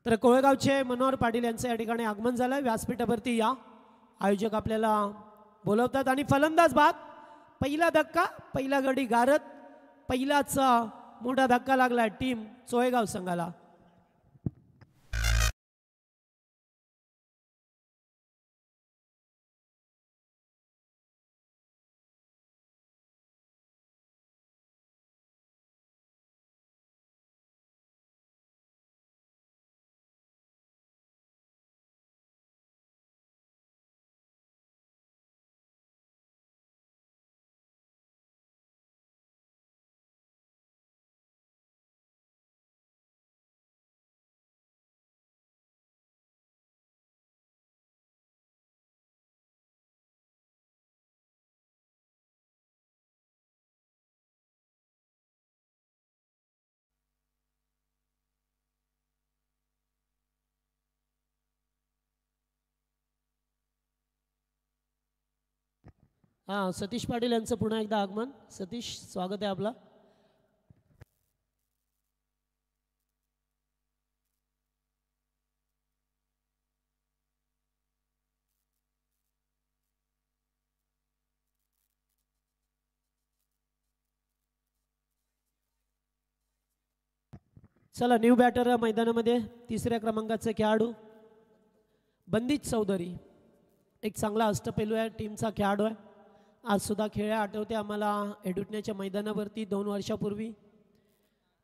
तर कोळेगावचे मनोहर पाटील यांचं या ठिकाणी आगमन झालंय. व्यासपीठावरती या, आयोजक आपल्याला बोलवतात. आणि फलंदाज बाद, पहिला धक्का, पहिला गडी गारत, पहिलाच मोठा धक्का लागला टीम चोळेगाव संघाला. हां, सतीश पाटील यांचं पुन्हा एकदा आगमन. सतीश, स्वागत आहे आपलं. चला, न्यू बॅटर मैदानामध्ये तिसऱ्या क्रमांकाचे खेळाडू बंदित चौधरी, एक चांगला अष्टपैलू आहे, टीमचा खेळाडू आहे. आज सुद्धा खेळ आठवते आम्हाला एडुटण्याच्या मैदानावरती 2 वर्षापूर्वी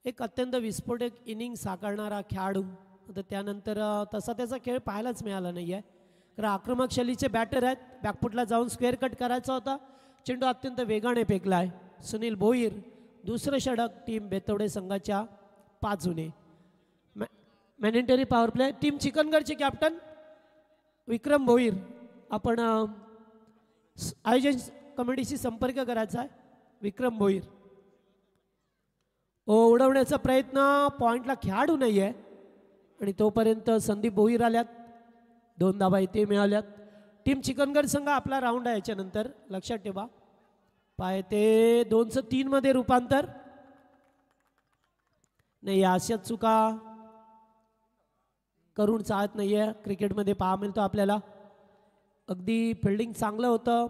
एक अत्यंत विस्फोटक इनिंग साकारणारा खेळाडू. तर त्यानंतर तसा त्याचा खेळ पाहायलाच मिळाला नाही आहे, कारण आक्रमक शैलीचे बॅटर आहेत. बॅकफुटला जाऊन स्क्वेअर कट करायचा होता, चेंडू अत्यंत वेगाने फेकला आहे. सुनील भोईर, दुसरं षटक टीम बेतवडे संघाच्या 5 जुने. मॅनेटरी पॉवर प्ले टीम चिकनगडचे कॅप्टन विक्रम भोईर. आपण आयोजन कमिटीशी संपर्क करायचा आहे. विक्रम भोईर उडवण्याचा प्रयत्न, पॉइंटला खेळाडू नाही आहे, आणि तोपर्यंत संदीप भोईर आल्यात. 2 धावा इथे मिळाल्यात. टीम चिकनगड संघ आपला राऊंड आहे याच्यानंतर, लक्षात ठेवा. पाय ते 203 मध्ये रूपांतर नाही, अशा चुका करून चालत नाही आहे. क्रिकेटमध्ये पाहा मिळतो आपल्याला. अगदी फिल्डिंग चांगलं होतं,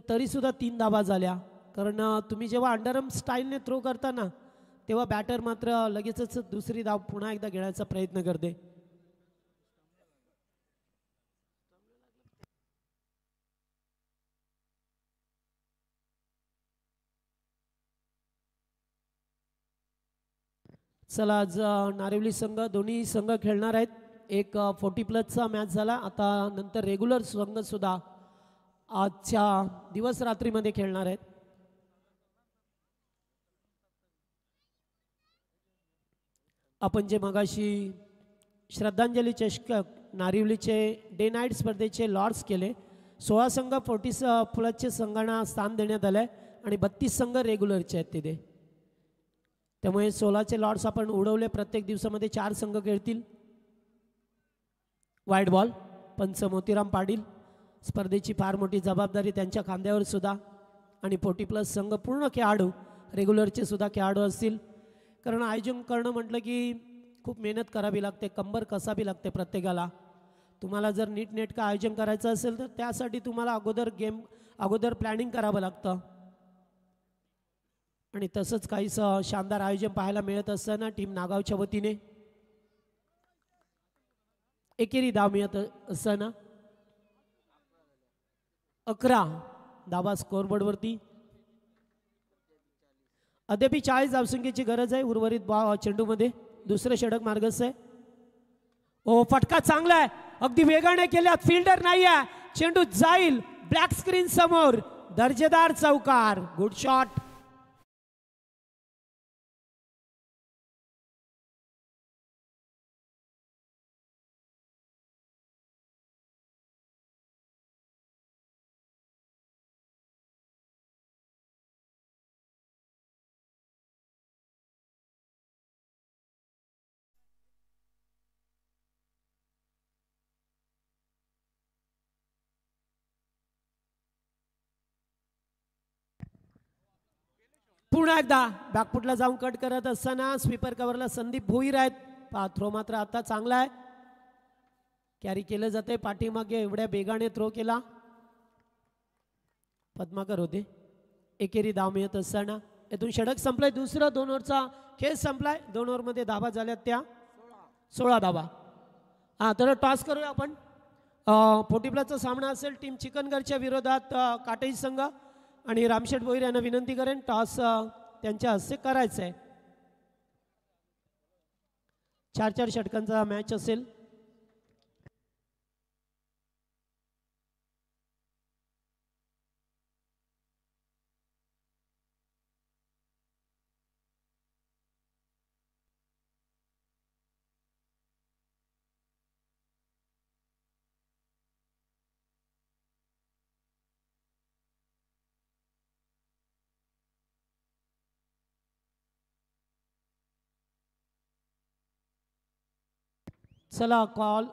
तरी सुद्धा 3 धावा झाल्या, कारण तुम्ही जेव्हा अंडरआर्म स्टाईलने थ्रो करता ना, तेव्हा बॅटर मात्र लगेचच दुसरी धाव पुन्हा एकदा घेण्याचा प्रयत्न करते. चला, आज नारिवली संघ, दोन्ही संघ खेळणार आहेत. एक 40+ मॅच झाला, आता नंतर रेग्युलर संघ सुद्धा आजच्या दिवस रात्रीमध्ये खेळणार आहेत. आपण जे मगाशी श्रद्धांजली चषक नारिवलीचे डे नाईट स्पर्धेचे लॉर्ड्स केले, 16 संघ 40+ संघांना स्थान देण्यात आलं आहे, आणि 32 संघ रेग्युलरचे आहेत तिथे. त्यामुळे 16चे लॉर्ड्स आपण उडवले. प्रत्येक दिवसामध्ये 4 संघ खेळतील. वाईट बॉल, पंच मोतीराम पाटील. स्पर्धेची फार मोठी जबाबदारी त्यांच्या खांद्यावर सुद्धा आणि 40+ संघ पूर्ण खेळाडू रेग्युलरचे सुद्धा खेळाडू असतील. कारण आयोजन करणं म्हटलं की खूप मेहनत करावी लागते, कंबर कसावी लागते प्रत्येकाला. तुम्हाला जर नीटनेटकं आयोजन करायचं असेल तर त्यासाठी तुम्हाला अगोदर प्लॅनिंग करावं लागतं. आणि तसंच काहीसं शानदार आयोजन पाहायला मिळत असताना टीम नागावच्या वतीने एकेरी धाव मिळत असताना 11 धावा स्कोअरबोर्डवरती. अद्यापी 40 धावसंख्येची गरज आहे उर्वरित चेंडूमध्ये. दुसरं षटक मार्गस्थ आहे. ओ फटका चांगला आहे, अगदी वेगाने केल्यात, फिल्डर नाही आहे, चेंडू जाईल ब्लॅक स्क्रीन समोर. दर्जेदार चौकार, गुड शॉट. पुन्हा एकदा बॅकफुटला जाऊन कट करत असताना स्वीपर कव्हरला संदीप भोईर आहेत. थ्रो मात्र आता चांगला आहे, कॅरी केलं जाते पाठीमागे. एवढ्या बेगाने थ्रो केला, पद्माकर होते. एकेरी धाव मिळत असताना येथून षटक संपलाय. दुसरा 2 ओव्हरचा खेळ संपलाय. 2 ओव्हरमध्ये धावा झाल्यात त्या 16 धावा. तर टॉस करूया आपण. 40+ सामना असेल टीम चिकनगरच्या विरोधात काटेज संघ. आणि रामशेठ भोईर यांना विनंती करेन टॉस त्यांच्या हस्ते करायचं आहे. 4-4 षटकांचा मॅच असेल. चला कॉल.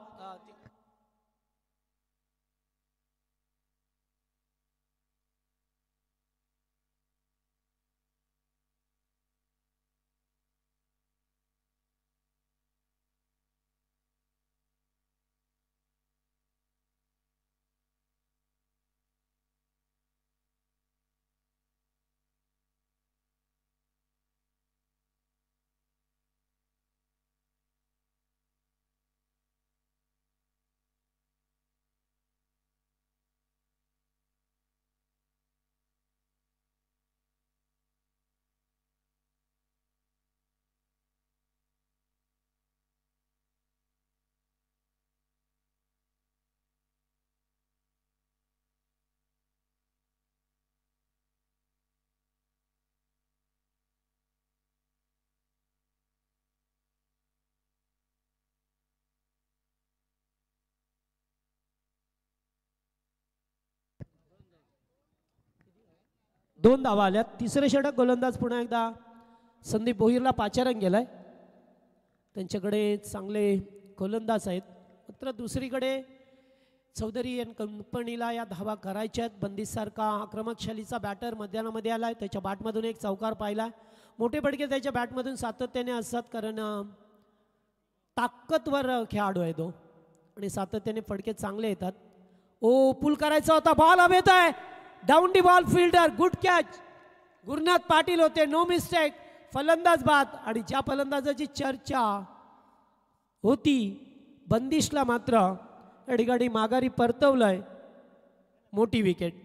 दोन धावा आल्यात. तिसरे षटक गोलंदाज पुन्हा एकदा संदीप भोईरला पाचारण गेलाय. त्यांच्याकडे चांगले गोलंदाज आहेत. मात्र दुसरीकडे चौधरी अँड कंपनीला या धावा करायच्या आहेत. बंदिसारखा आक्रमकशालीचा बॅटर मैदानामध्ये आलाय. त्याच्या बॅटमधून एक चौकार पाहिला. मोठे फटके त्याच्या बॅटमधून सातत्याने असतात, कारण ताकदवर खेळाडू आहे तो आणि सातत्याने फटके चांगले येतात. ओ पुल करायचा होता, बॉल हवेत आहे. Down the ball fielder, good catch. Gurunath Patil होते, नो मिस्टेक. फलंदाज बाद. आणि ज्या फलंदाजाची चर्चा होती बंदिशला मात्र या ठिकाणी माघारी परतवलंय. मोठी विकेट.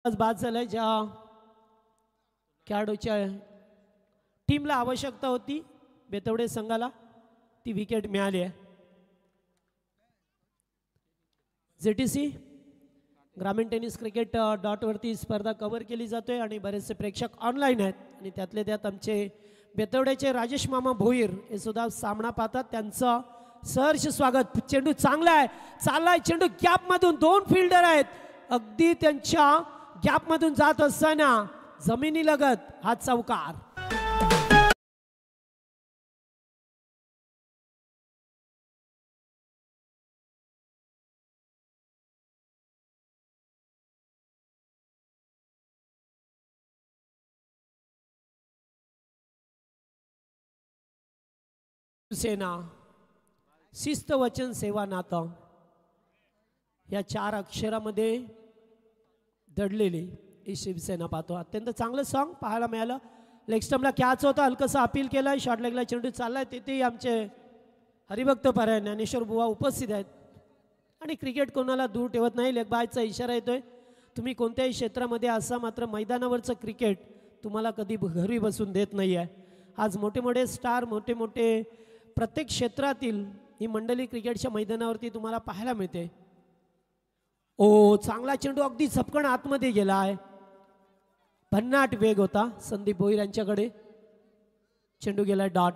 बाद झालाय. ज्या खेळाडूच्या टीमला आवश्यकता होती बेतवडे संघाला ती विकेट मिळाली आहे. ZTC ग्रामीण टेनिस क्रिकेट डॉटवरती स्पर्धा कव्हर केली जातोय आणि बरेचसे प्रेक्षक ऑनलाईन आहेत आणि त्यातले त्यात आमचे बेतवड्याचे राजेश मामा भोईर हे सुद्धा सामना पाहतात. त्यांचं सहर्ष स्वागत. चेंडू चांगला आहे, चाललाय चेंडू गॅपमधून, 2 फिल्डर आहेत, अगदी त्यांच्या गॅपमधून जात असताना जमिनी लगत हा चौकार. सेना शिस्त वचन सेवा नातं या 4 अक्षरामध्ये दडलेली ही शिवसेना पाहतो. अत्यंत चांगलं सॉन्ग पाहायला मिळालं. लेग स्टम्पला कॅच होता, हलकसा अपील केलाय, शॉर्ट लेगला चेंडू चाललाय. तिथेही आमचे हरिभक्त पारायण ज्ञानेश्वर बुवा उपस्थित आहेत आणि क्रिकेट कोणाला दूर ठेवत नाही. लेग बायचा इशारा येतोय. तुम्ही कोणत्याही क्षेत्रामध्ये असा, मात्र मैदानावरचं क्रिकेट तुम्हाला कधी घरी बसून देत नाही आहे. आज मोठे मोठे स्टार, मोठे मोठे प्रत्येक क्षेत्रातील ही मंडळी क्रिकेटच्या मैदानावरती तुम्हाला पाहायला मिळते. ओ चांगला चेंडू अगदी झपकन आतमध्ये गेला आहे. भन्नाट वेग होता संदीप भोईर यांच्याकडे. चेंडू गेला डॉट.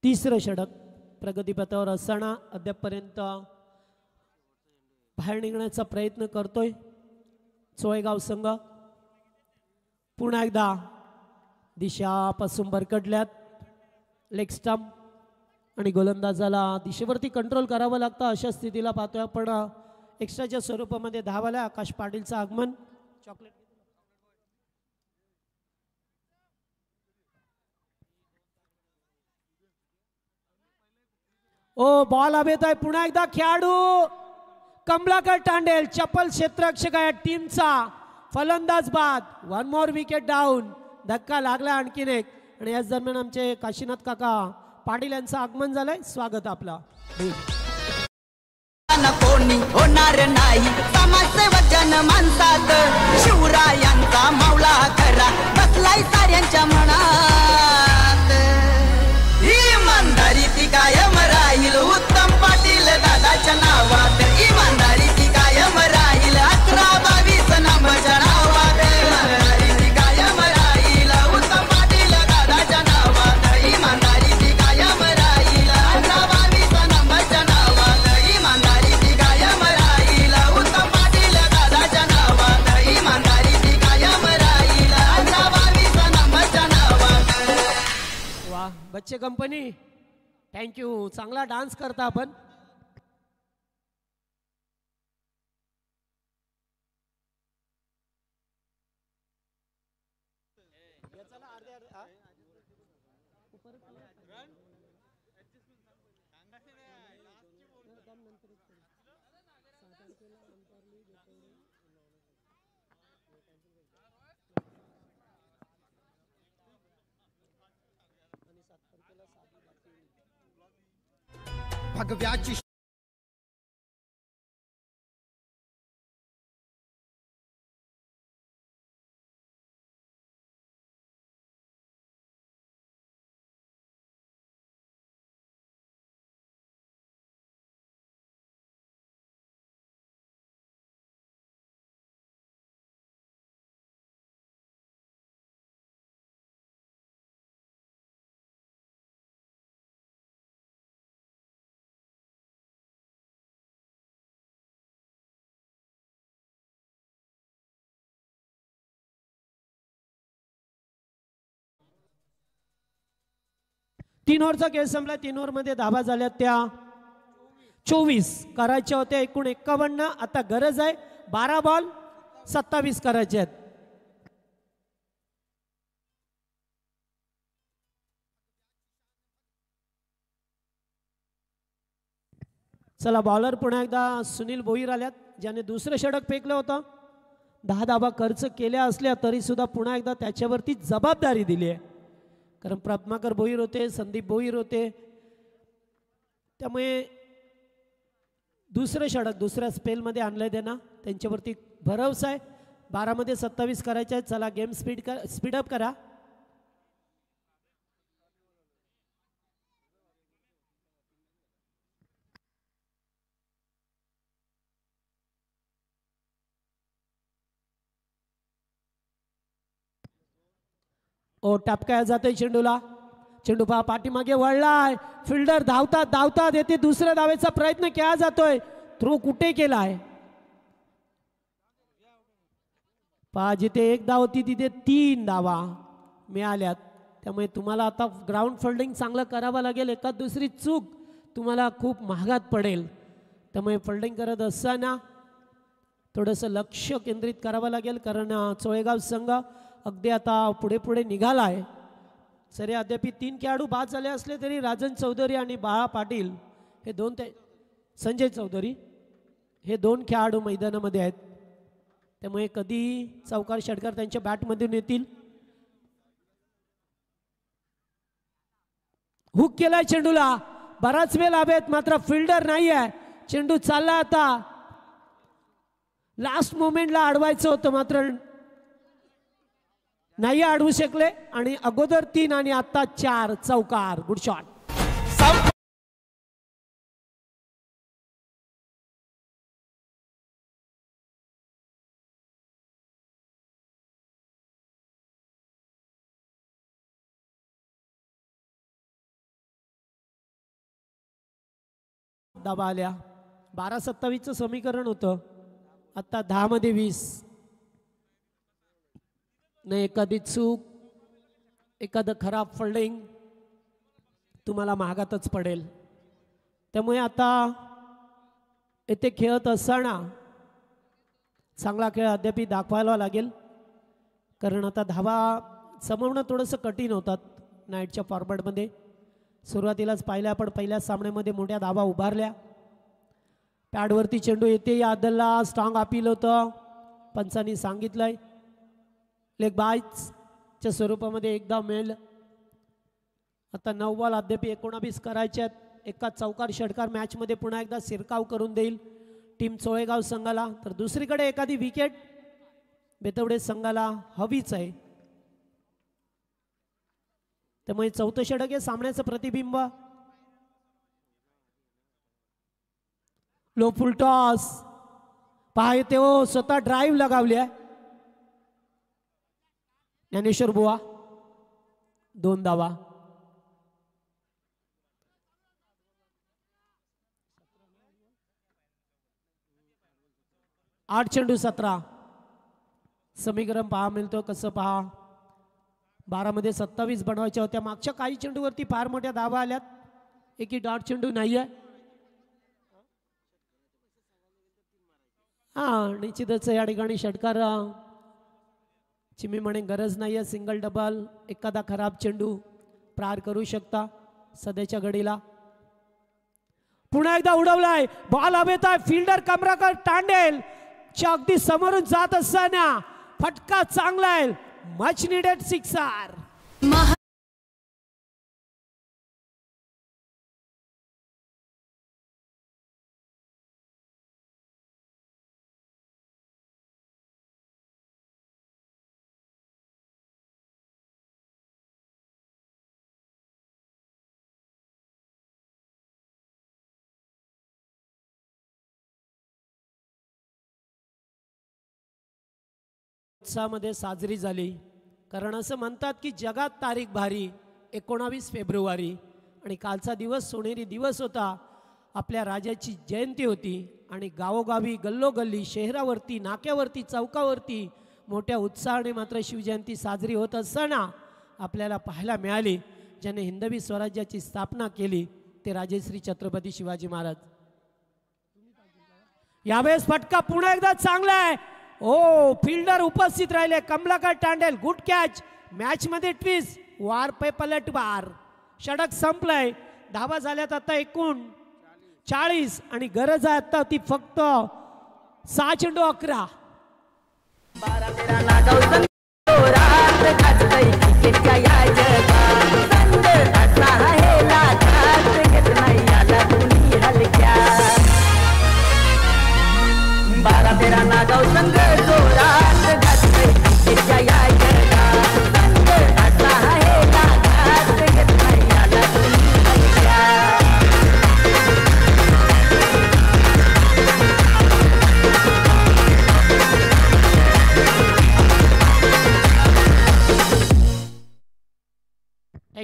तिसरं षटक प्रगतीपथावर असताना अद्यापपर्यंत बाहेर निघण्याचा प्रयत्न करतोय चोळेगाव संघ. पुन्हा एकदा दिशापासून भरकटल्यात लेग स्टंप आणि गोलंदाजाला दिशेवरती कंट्रोल करावं लागतं अशा स्थितीला पाहतोय आपण. एक्स्ट्राच्या स्वरूपामध्ये धावाला आकाश पाटीलचं आगमन. चॉकलेट ओ बॉल हवेत आहे. पुन्हा एकदा खेळाडू कमलाकर टांडेल चप्पल क्षेत्ररक्षक या टीमचा फलंदाज बाद. 1 मोर विकेट डाऊन. धक्का लागला आणखीन एक आणि याच दरम्यान आमचे काशीनाथ काका पाटील यांचं आगमन झालंय. स्वागत आपला. कोणी होणार नाही समाजसेवक जन माणसात शिवरायांचा मावला खरा बसलाय साऱ्यांच्या मनात. इमानदारी ती कायम राहील उत्तम पाटील दादाच्या नावात. इमानदारी ती कायम राहील 11-22 नंबरच्या नावात. इमानदारी ती कायम राहील उत्तम पाटील दादाच्या नावात. इमानदारी ती कायम राहील 11-22 नंबरच्या नावात. इमानदारी ती कायम राहील उत्तम पाटील दादाच्या नावात. इमानदारी ती कायम राहील 11-22 नंबरच्या नावात. वा बच्चे कंपनी थँक्यू. चांगला डान्स करता आपण. भगव्याची तीन ओव्हरचा खेळ संपला. 3 ओव्हरमध्ये धावा झाल्या त्या 24 करायच्या होत्या. एकूण 51. आता गरज आहे 12 बॉल 27 करायचे आहेत. चला बॉलर पुन्हा एकदा सुनील भोईर आल्यात ज्याने दुसरं षटक फेकलं होतं. 10 धावा खर्च केल्या असल्या तरी सुद्धा पुन्हा एकदा त्याच्यावरती जबाबदारी दिली आहे. कारण पद्माकर भोईर होते, संदीप भोईर होते, त्यामुळे दुसरं षटक दुसऱ्या स्पेलमध्ये आणलंय त्यांना. त्यांच्यावरती भरवसा आहे. 12 मध्ये 27 करायचे आहेत. चला गेम स्पीडअप करा. ओ टपकाया जातोय चेंडूला. चेंडू पहा पाठीमागे वळलाय. फिल्डर धावतात धावतात येते. दुसऱ्या धावेचा प्रयत्न केला जातोय. थ्रो कुठे केलाय पहा. जिथे एक धाव होती तिथे 3 धावा मिळाल्यात. त्यामुळे तुम्हाला आता ग्राउंड फिल्डिंग चांगलं करावं लागेल. एखाद दुसरी चूक तुम्हाला खूप महागात पडेल. त्यामुळे फिल्डिंग करत असताना थोडंसं लक्ष केंद्रित करावं लागेल. कारण चोळेगाव संघ अगदी आता पुढे पुढे निघाला आहे. सरी अद्याप 3 खेळाडू बाद झाले असले तरी राजन चौधरी आणि बाळा पाटील हे दोन संजय चौधरी हे 2 खेळाडू मैदानामध्ये आहेत. त्यामुळे कधी चौकार षटकार त्यांच्या बॅटमधून येतील. हुक केलाय चेंडूला. बराच वेळ हवेत मात्र फिल्डर नाही आहे. चेंडू चालला आता. लास्ट मोमेंटला अडवायचं होतं मात्र नाही अडवू शकले. आणि अगोदर 3 आणि आता 4 चौकार. Good shot. धावा आल्या. 12-27चं समीकरण होतं. आता 10 मध्ये 20. नाही एखादी चूक एखादं खराब फिल्डिंग तुम्हाला महागातच पडेल. त्यामुळे आता येथे खेळत असताना चांगला खेळ अद्याप दाखवायला लागेल. कारण आता धावा जमवणं थोडंसं कठीण होतात नाईटच्या फॉर्मॅटमध्ये. सुरुवातीलाच पाहिल्या आपण पहिल्या सामन्यामध्ये मोठ्या धावा उभारल्या. पॅडवरती चेंडू येते. या अदलला स्ट्रॉंग अपील होतं. पंचांनी सांगितलंय लेग बायच्या स्वरूपामध्ये एकदा मिळेल. आता 9 बॉल अद्याप 19 करायच्यात. एका चौकार षटकार मॅचमध्ये पुन्हा एकदा शिरकाव करून देईल टीम चोळेगाव संघाला. तर दुसरीकडे एखादी विकेट बेतवडे संघाला हवीच आहे. त्यामुळे 4थं षटक हे सामन्याचं प्रतिबिंब. लो फुल टॉस पहा येते. हो स्वतः ड्राईव्ह लगावली आहे ज्ञानेश्वर बुवा. 2 धावा. 8 चेंडू 17. समीकरण पहा मिळतो कसं पहा. 12 मध्ये 27 बनवायच्या होत्या. मागच्या काही चेंडूवरती फार मोठ्या धावा आल्यात. एकही डॉट चेंडू नाही आहे. निश्चितच या ठिकाणी षटकार चिमी म्हणे गरज नाही आहे. सिंगल डबल एखादा खराब चेंडू प्रार करू शकता सध्याच्या घडीला. पुन्हा एकदा उडवलाय. बॉल हवेत आहे. फिल्डर कमराकर टांडेल च्या अगदी समोरून जात असताना फटका चांगला आहे. Much needed sixer. उत्साहामध्ये साजरी झाली. कारण असं म्हणतात की जगात तारीख भारी 19 फेब्रुवारी आणि कालचा दिवस सोनेरी दिवस होता. आपल्या राजाची जयंती होती आणि गावोगावी गल्लोगल्ली शहरावरती नाक्यावरती चौकावरती मोठ्या उत्साहाने मात्र शिवजयंती साजरी होत असताना आपल्याला पाहायला मिळाली ज्याने हिंदवी स्वराज्याची स्थापना केली ते राजेश्री छत्रपती शिवाजी महाराज. यावेळेस फटका पुन्हा एकदा चांगला आहे. ओ फिल्डर उपस्थित राहिले. Kamlakar Tandel. Good catch. Match मध्ये ट्विस्ट. वार पे पलटवार. षटक संपलंय. धावा झाल्यात आता एकूण 40 आणि गरज आहे आता ती फक्त 6 चेंडू 11.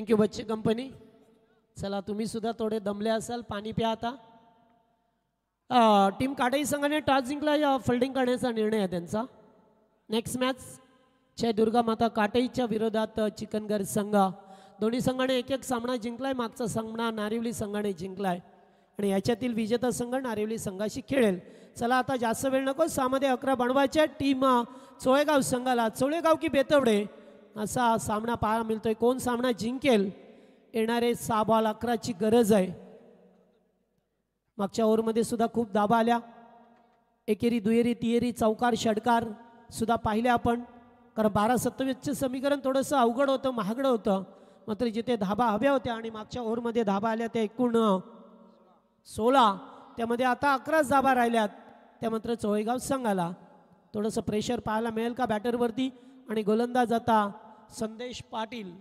थँक्यू बच्चे कंपनी. चला तुम्ही सुद्धा थोडे दमले असाल, पाणी प्या आता. टीम काटाई संघाने टॉस जिंकला, फिल्डिंग करण्याचा निर्णय आहे त्यांचा. नेक्स्ट मॅच जय दुर्गा माता काटाईच्या विरोधात चिकनगर संघ. दोन्ही संघाने एक एक सामना जिंकलाय. मागचा सामना नारिवली संघाने जिंकलाय आणि याच्यातील विजेता संघ नारिवली संघाशी खेळेल. चला आता जास्त वेळ नको. 6 मध्ये 11 बनवायच्या. टीम चोळेगाव संघाला चोळेगाव की बेतवडे असा सामना पाहायला मिळतोय. कोण सामना जिंकेल? येणारे 6 बॉल 11ची गरज आहे. मागच्या ओव्हरमध्ये सुद्धा खूप धाबा आल्या. एकेरी दुहेरी तिहेरी चौकार षटकार सुद्धा पाहिले आपण. कारण 12-27चे समीकरण थोडंसं अवघड होतं, महागडं होतं. मात्र जिथे धाबा हव्या होत्या आणि मागच्या ओव्हरमध्ये धाबा आल्या त्या एकूण 16, त्यामध्ये आता 11 धाबा राहिल्यात. त्या मात्र चोळेगाव संघाला थोडंसं प्रेशर पाहायला मिळेल का बॅटरवरती. आणि गोलंदाज आता संदेश पाटील.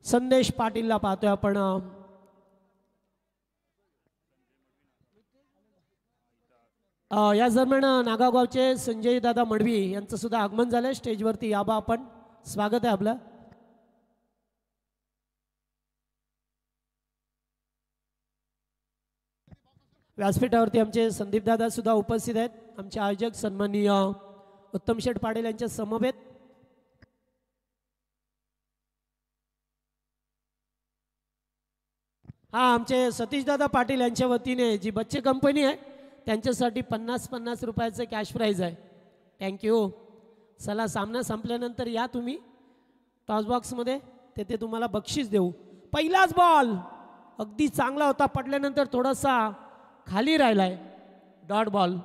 संदेश पाटीलला पाहतोय आपण. या दरम्यान नागावगावचे संजय दादा मडवी यांचं सुद्धा आगमन झालंय. स्टेजवरती याबा आपण. स्वागत आहे आपलं. व्यासपीठावरती आमचे संदीप दादा सुद्धा उपस्थित आहेत. आमचे आयोजक सन्माननीय उत्तम शेठ पाटील यांच्या समवेत. हा आमचे सतीश दादा पाटील यांच्या वतीने जी बच्चे कंपनी आहे त्यांच्यासाठी 50-50 रुपयाचं कॅश प्राईज आहे. थँक्यू. चला सामना संपल्यानंतर या तुम्ही टॉस बॉक्समध्ये, तेथे तुम्हाला बक्षीस देऊ. पहिलाच बॉल अगदी चांगला होता, पडल्यानंतर थोडासा खाली राहिलाय. Dot ball.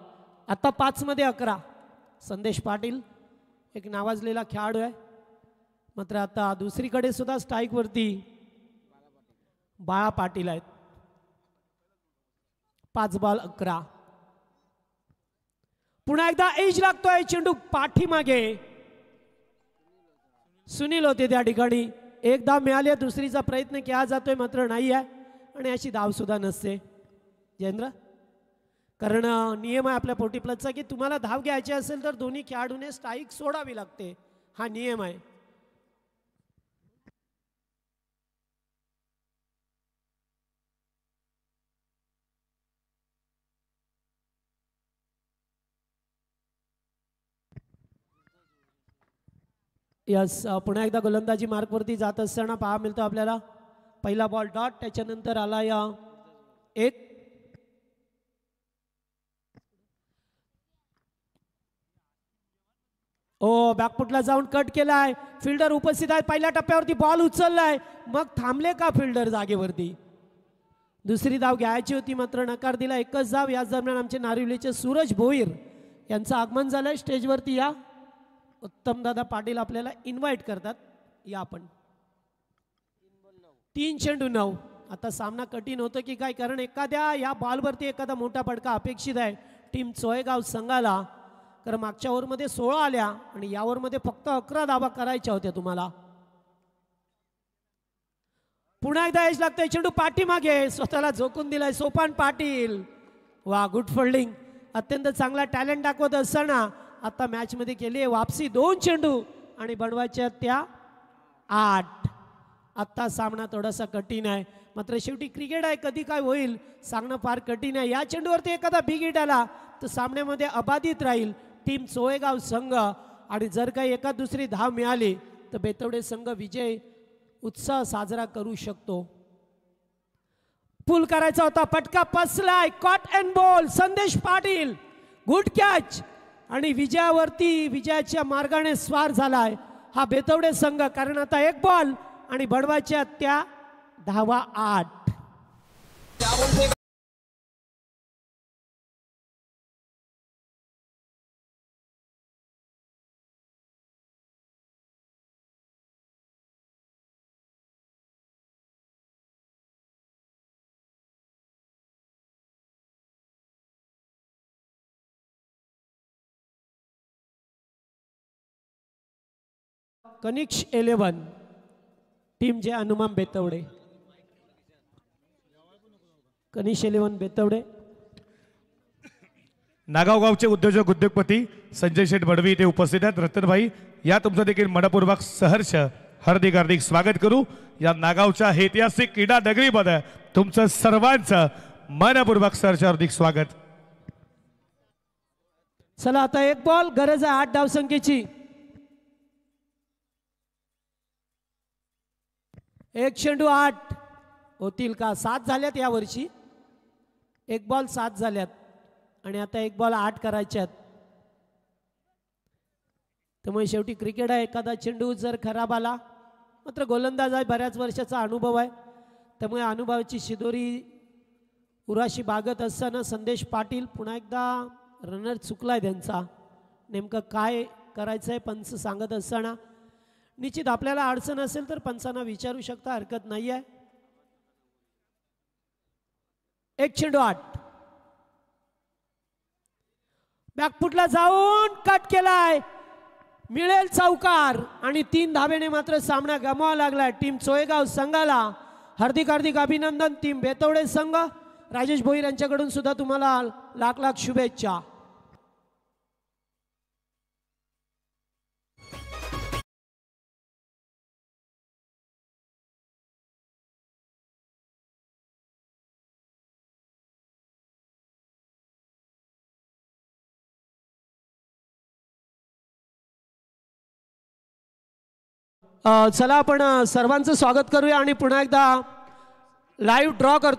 आता 5 मध्ये 11. संदेश पाटील एक नावाजलेला खेळाडू आहे. मात्र आता दुसरीकडे सुद्धा स्ट्राईकवरती बाळा पाटील आहेत. 5 बॉल 11. पुन्हा एकदा एज लागतोय. चेंडू पाठीमागे. सुनील होते त्या ठिकाणी. एक धाव मिळाली, दुसरीचा प्रयत्न केला जातोय मात्र नाही आहे आणि अशी धाव सुद्धा नसते जयेंद्र. कारण नियम आहे आपल्या पोटी प्लसचा की तुम्हाला धाव घ्यायची असेल तर दोन्ही खेळाडूने स्ट्राईक सोडावी लागते. हा नियम आहे. यस. पुन्हा एकदा गोलंदाजी मार्कवरती जात असताना पहा मिळतो आपल्याला. पहिला बॉल डॉट, त्याच्यानंतर आला या 1. ओ बॅकफुटला जाऊन कट केलाय. फिल्डर उपस्थित आहे. पहिल्या टप्प्यावरती बॉल उचललाय, मग थांबले का फिल्डर जागेवरती. दुसरी धाव घ्यायची होती मात्र नकार दिला. एकच धाव. याच दरम्यान आमचे नारिवलीचे सूरज भोईर यांचं आगमन झालंय. स्टेजवरती या. उत्तमदादा पाटील आपल्याला इन्व्हाइट करतात. या आपण. 3 चेंडू 9. आता सामना कठीण होतं की काय, कारण एखाद्या या बॉलवरती एखादा मोठा फटका अपेक्षित आहे टीम चोळेगाव संघाला. कारण मागच्या ओव्हरमध्ये 16 आल्या आणि या ओव्हरमध्ये फक्त 11 धावा करायच्या होत्या तुम्हाला. पुन्हा एकदा यश लागतंय. चेंडू पाठीमागे. स्वतःला झोकून दिलाय सोपान पाटील. वा, गुड फिल्डिंग. अत्यंत चांगला टॅलेंट दाखवत असताना आता मॅच मध्ये केली आहे वापसी. 2 चेंडू आणि बनवायच्या त्या 8. आता सामना थोडासा कठीण आहे मात्र शेवटी क्रिकेट आहे, कधी काय होईल सांगणं फार कठीण आहे. या चेंडूवरती एखादा बिग हिट आला तर सामन्यामध्ये अबाधित राहील टीम चोळेगाव संघ. आणि जर काही एखाद दुसरी धाव मिळाली तर बेतवडे संघ विजय उत्साह साजरा करू शकतो. पुल करायचा होता, फटका पसलाय. Caught and ball. संदेश पाटील गुड कॅच आणि विजयावरती विजयाच्या मार्गाने स्वार झालाय हा बेतवडे संघ. कारण आता 1 बॉल आणि बडवाच्या त्या धावा 8. कनिक्ष 11 टीम जे हनुमान बेतवडे. कनिक्ष 11 बेतवडे. नागाव गावचे उद्योजक उद्योगपती संजय शेठ बडवी इथे उपस्थित आहेत. रतनभाई या तुमचं देखील मनपूर्वक सहर्ष हार्दिक हार्दिक स्वागत करू. या नागावच्या ऐतिहासिक क्रीडा नगरीमध्ये तुमचं सर्वांचं मनपूर्वक सहर्ष हार्दिक स्वागत. चला आता एक बॉल, गरज आहे 8 धावसंख्येची. एक चेंडू 8 होतील का? 7 झाल्यात या वर्षी. एक बॉल 7 झाल्यात आणि आता एक बॉल 8 करायच्यात. त्यामुळे शेवटी क्रिकेट आहे, एखादा चेंडू जर खराब आला, मात्र गोलंदाज आहे, बऱ्याच वर्षाचा अनुभव आहे, त्यामुळे अनुभवाची शिदोरी उराशी बागत असताना संदेश पाटील पुन्हा एकदा रनर चुकलाय त्यांचा. नेमकं काय करायचं आहे पंच सांगत असताना निश्चित आपल्याला अडचण असेल तर पंचांना विचारू शकता, हरकत नाही आहे. एक चेंडू 8 बॅकफुटला जाऊन कट केलाय, मिळेल चौकार आणि 3 धावेने मात्र सामना गमवावा लागलाय टीम चोयगाव संघाला. हार्दिक हार्दिक अभिनंदन टीम बेतवडे संघ. राजेश भोईर यांच्याकडून सुद्धा तुम्हाला लाख लाख शुभेच्छा. चला आपण सर्वांचं स्वागत करूया आणि पुन्हा एकदा लाईव्ह ड्रॉ करतो.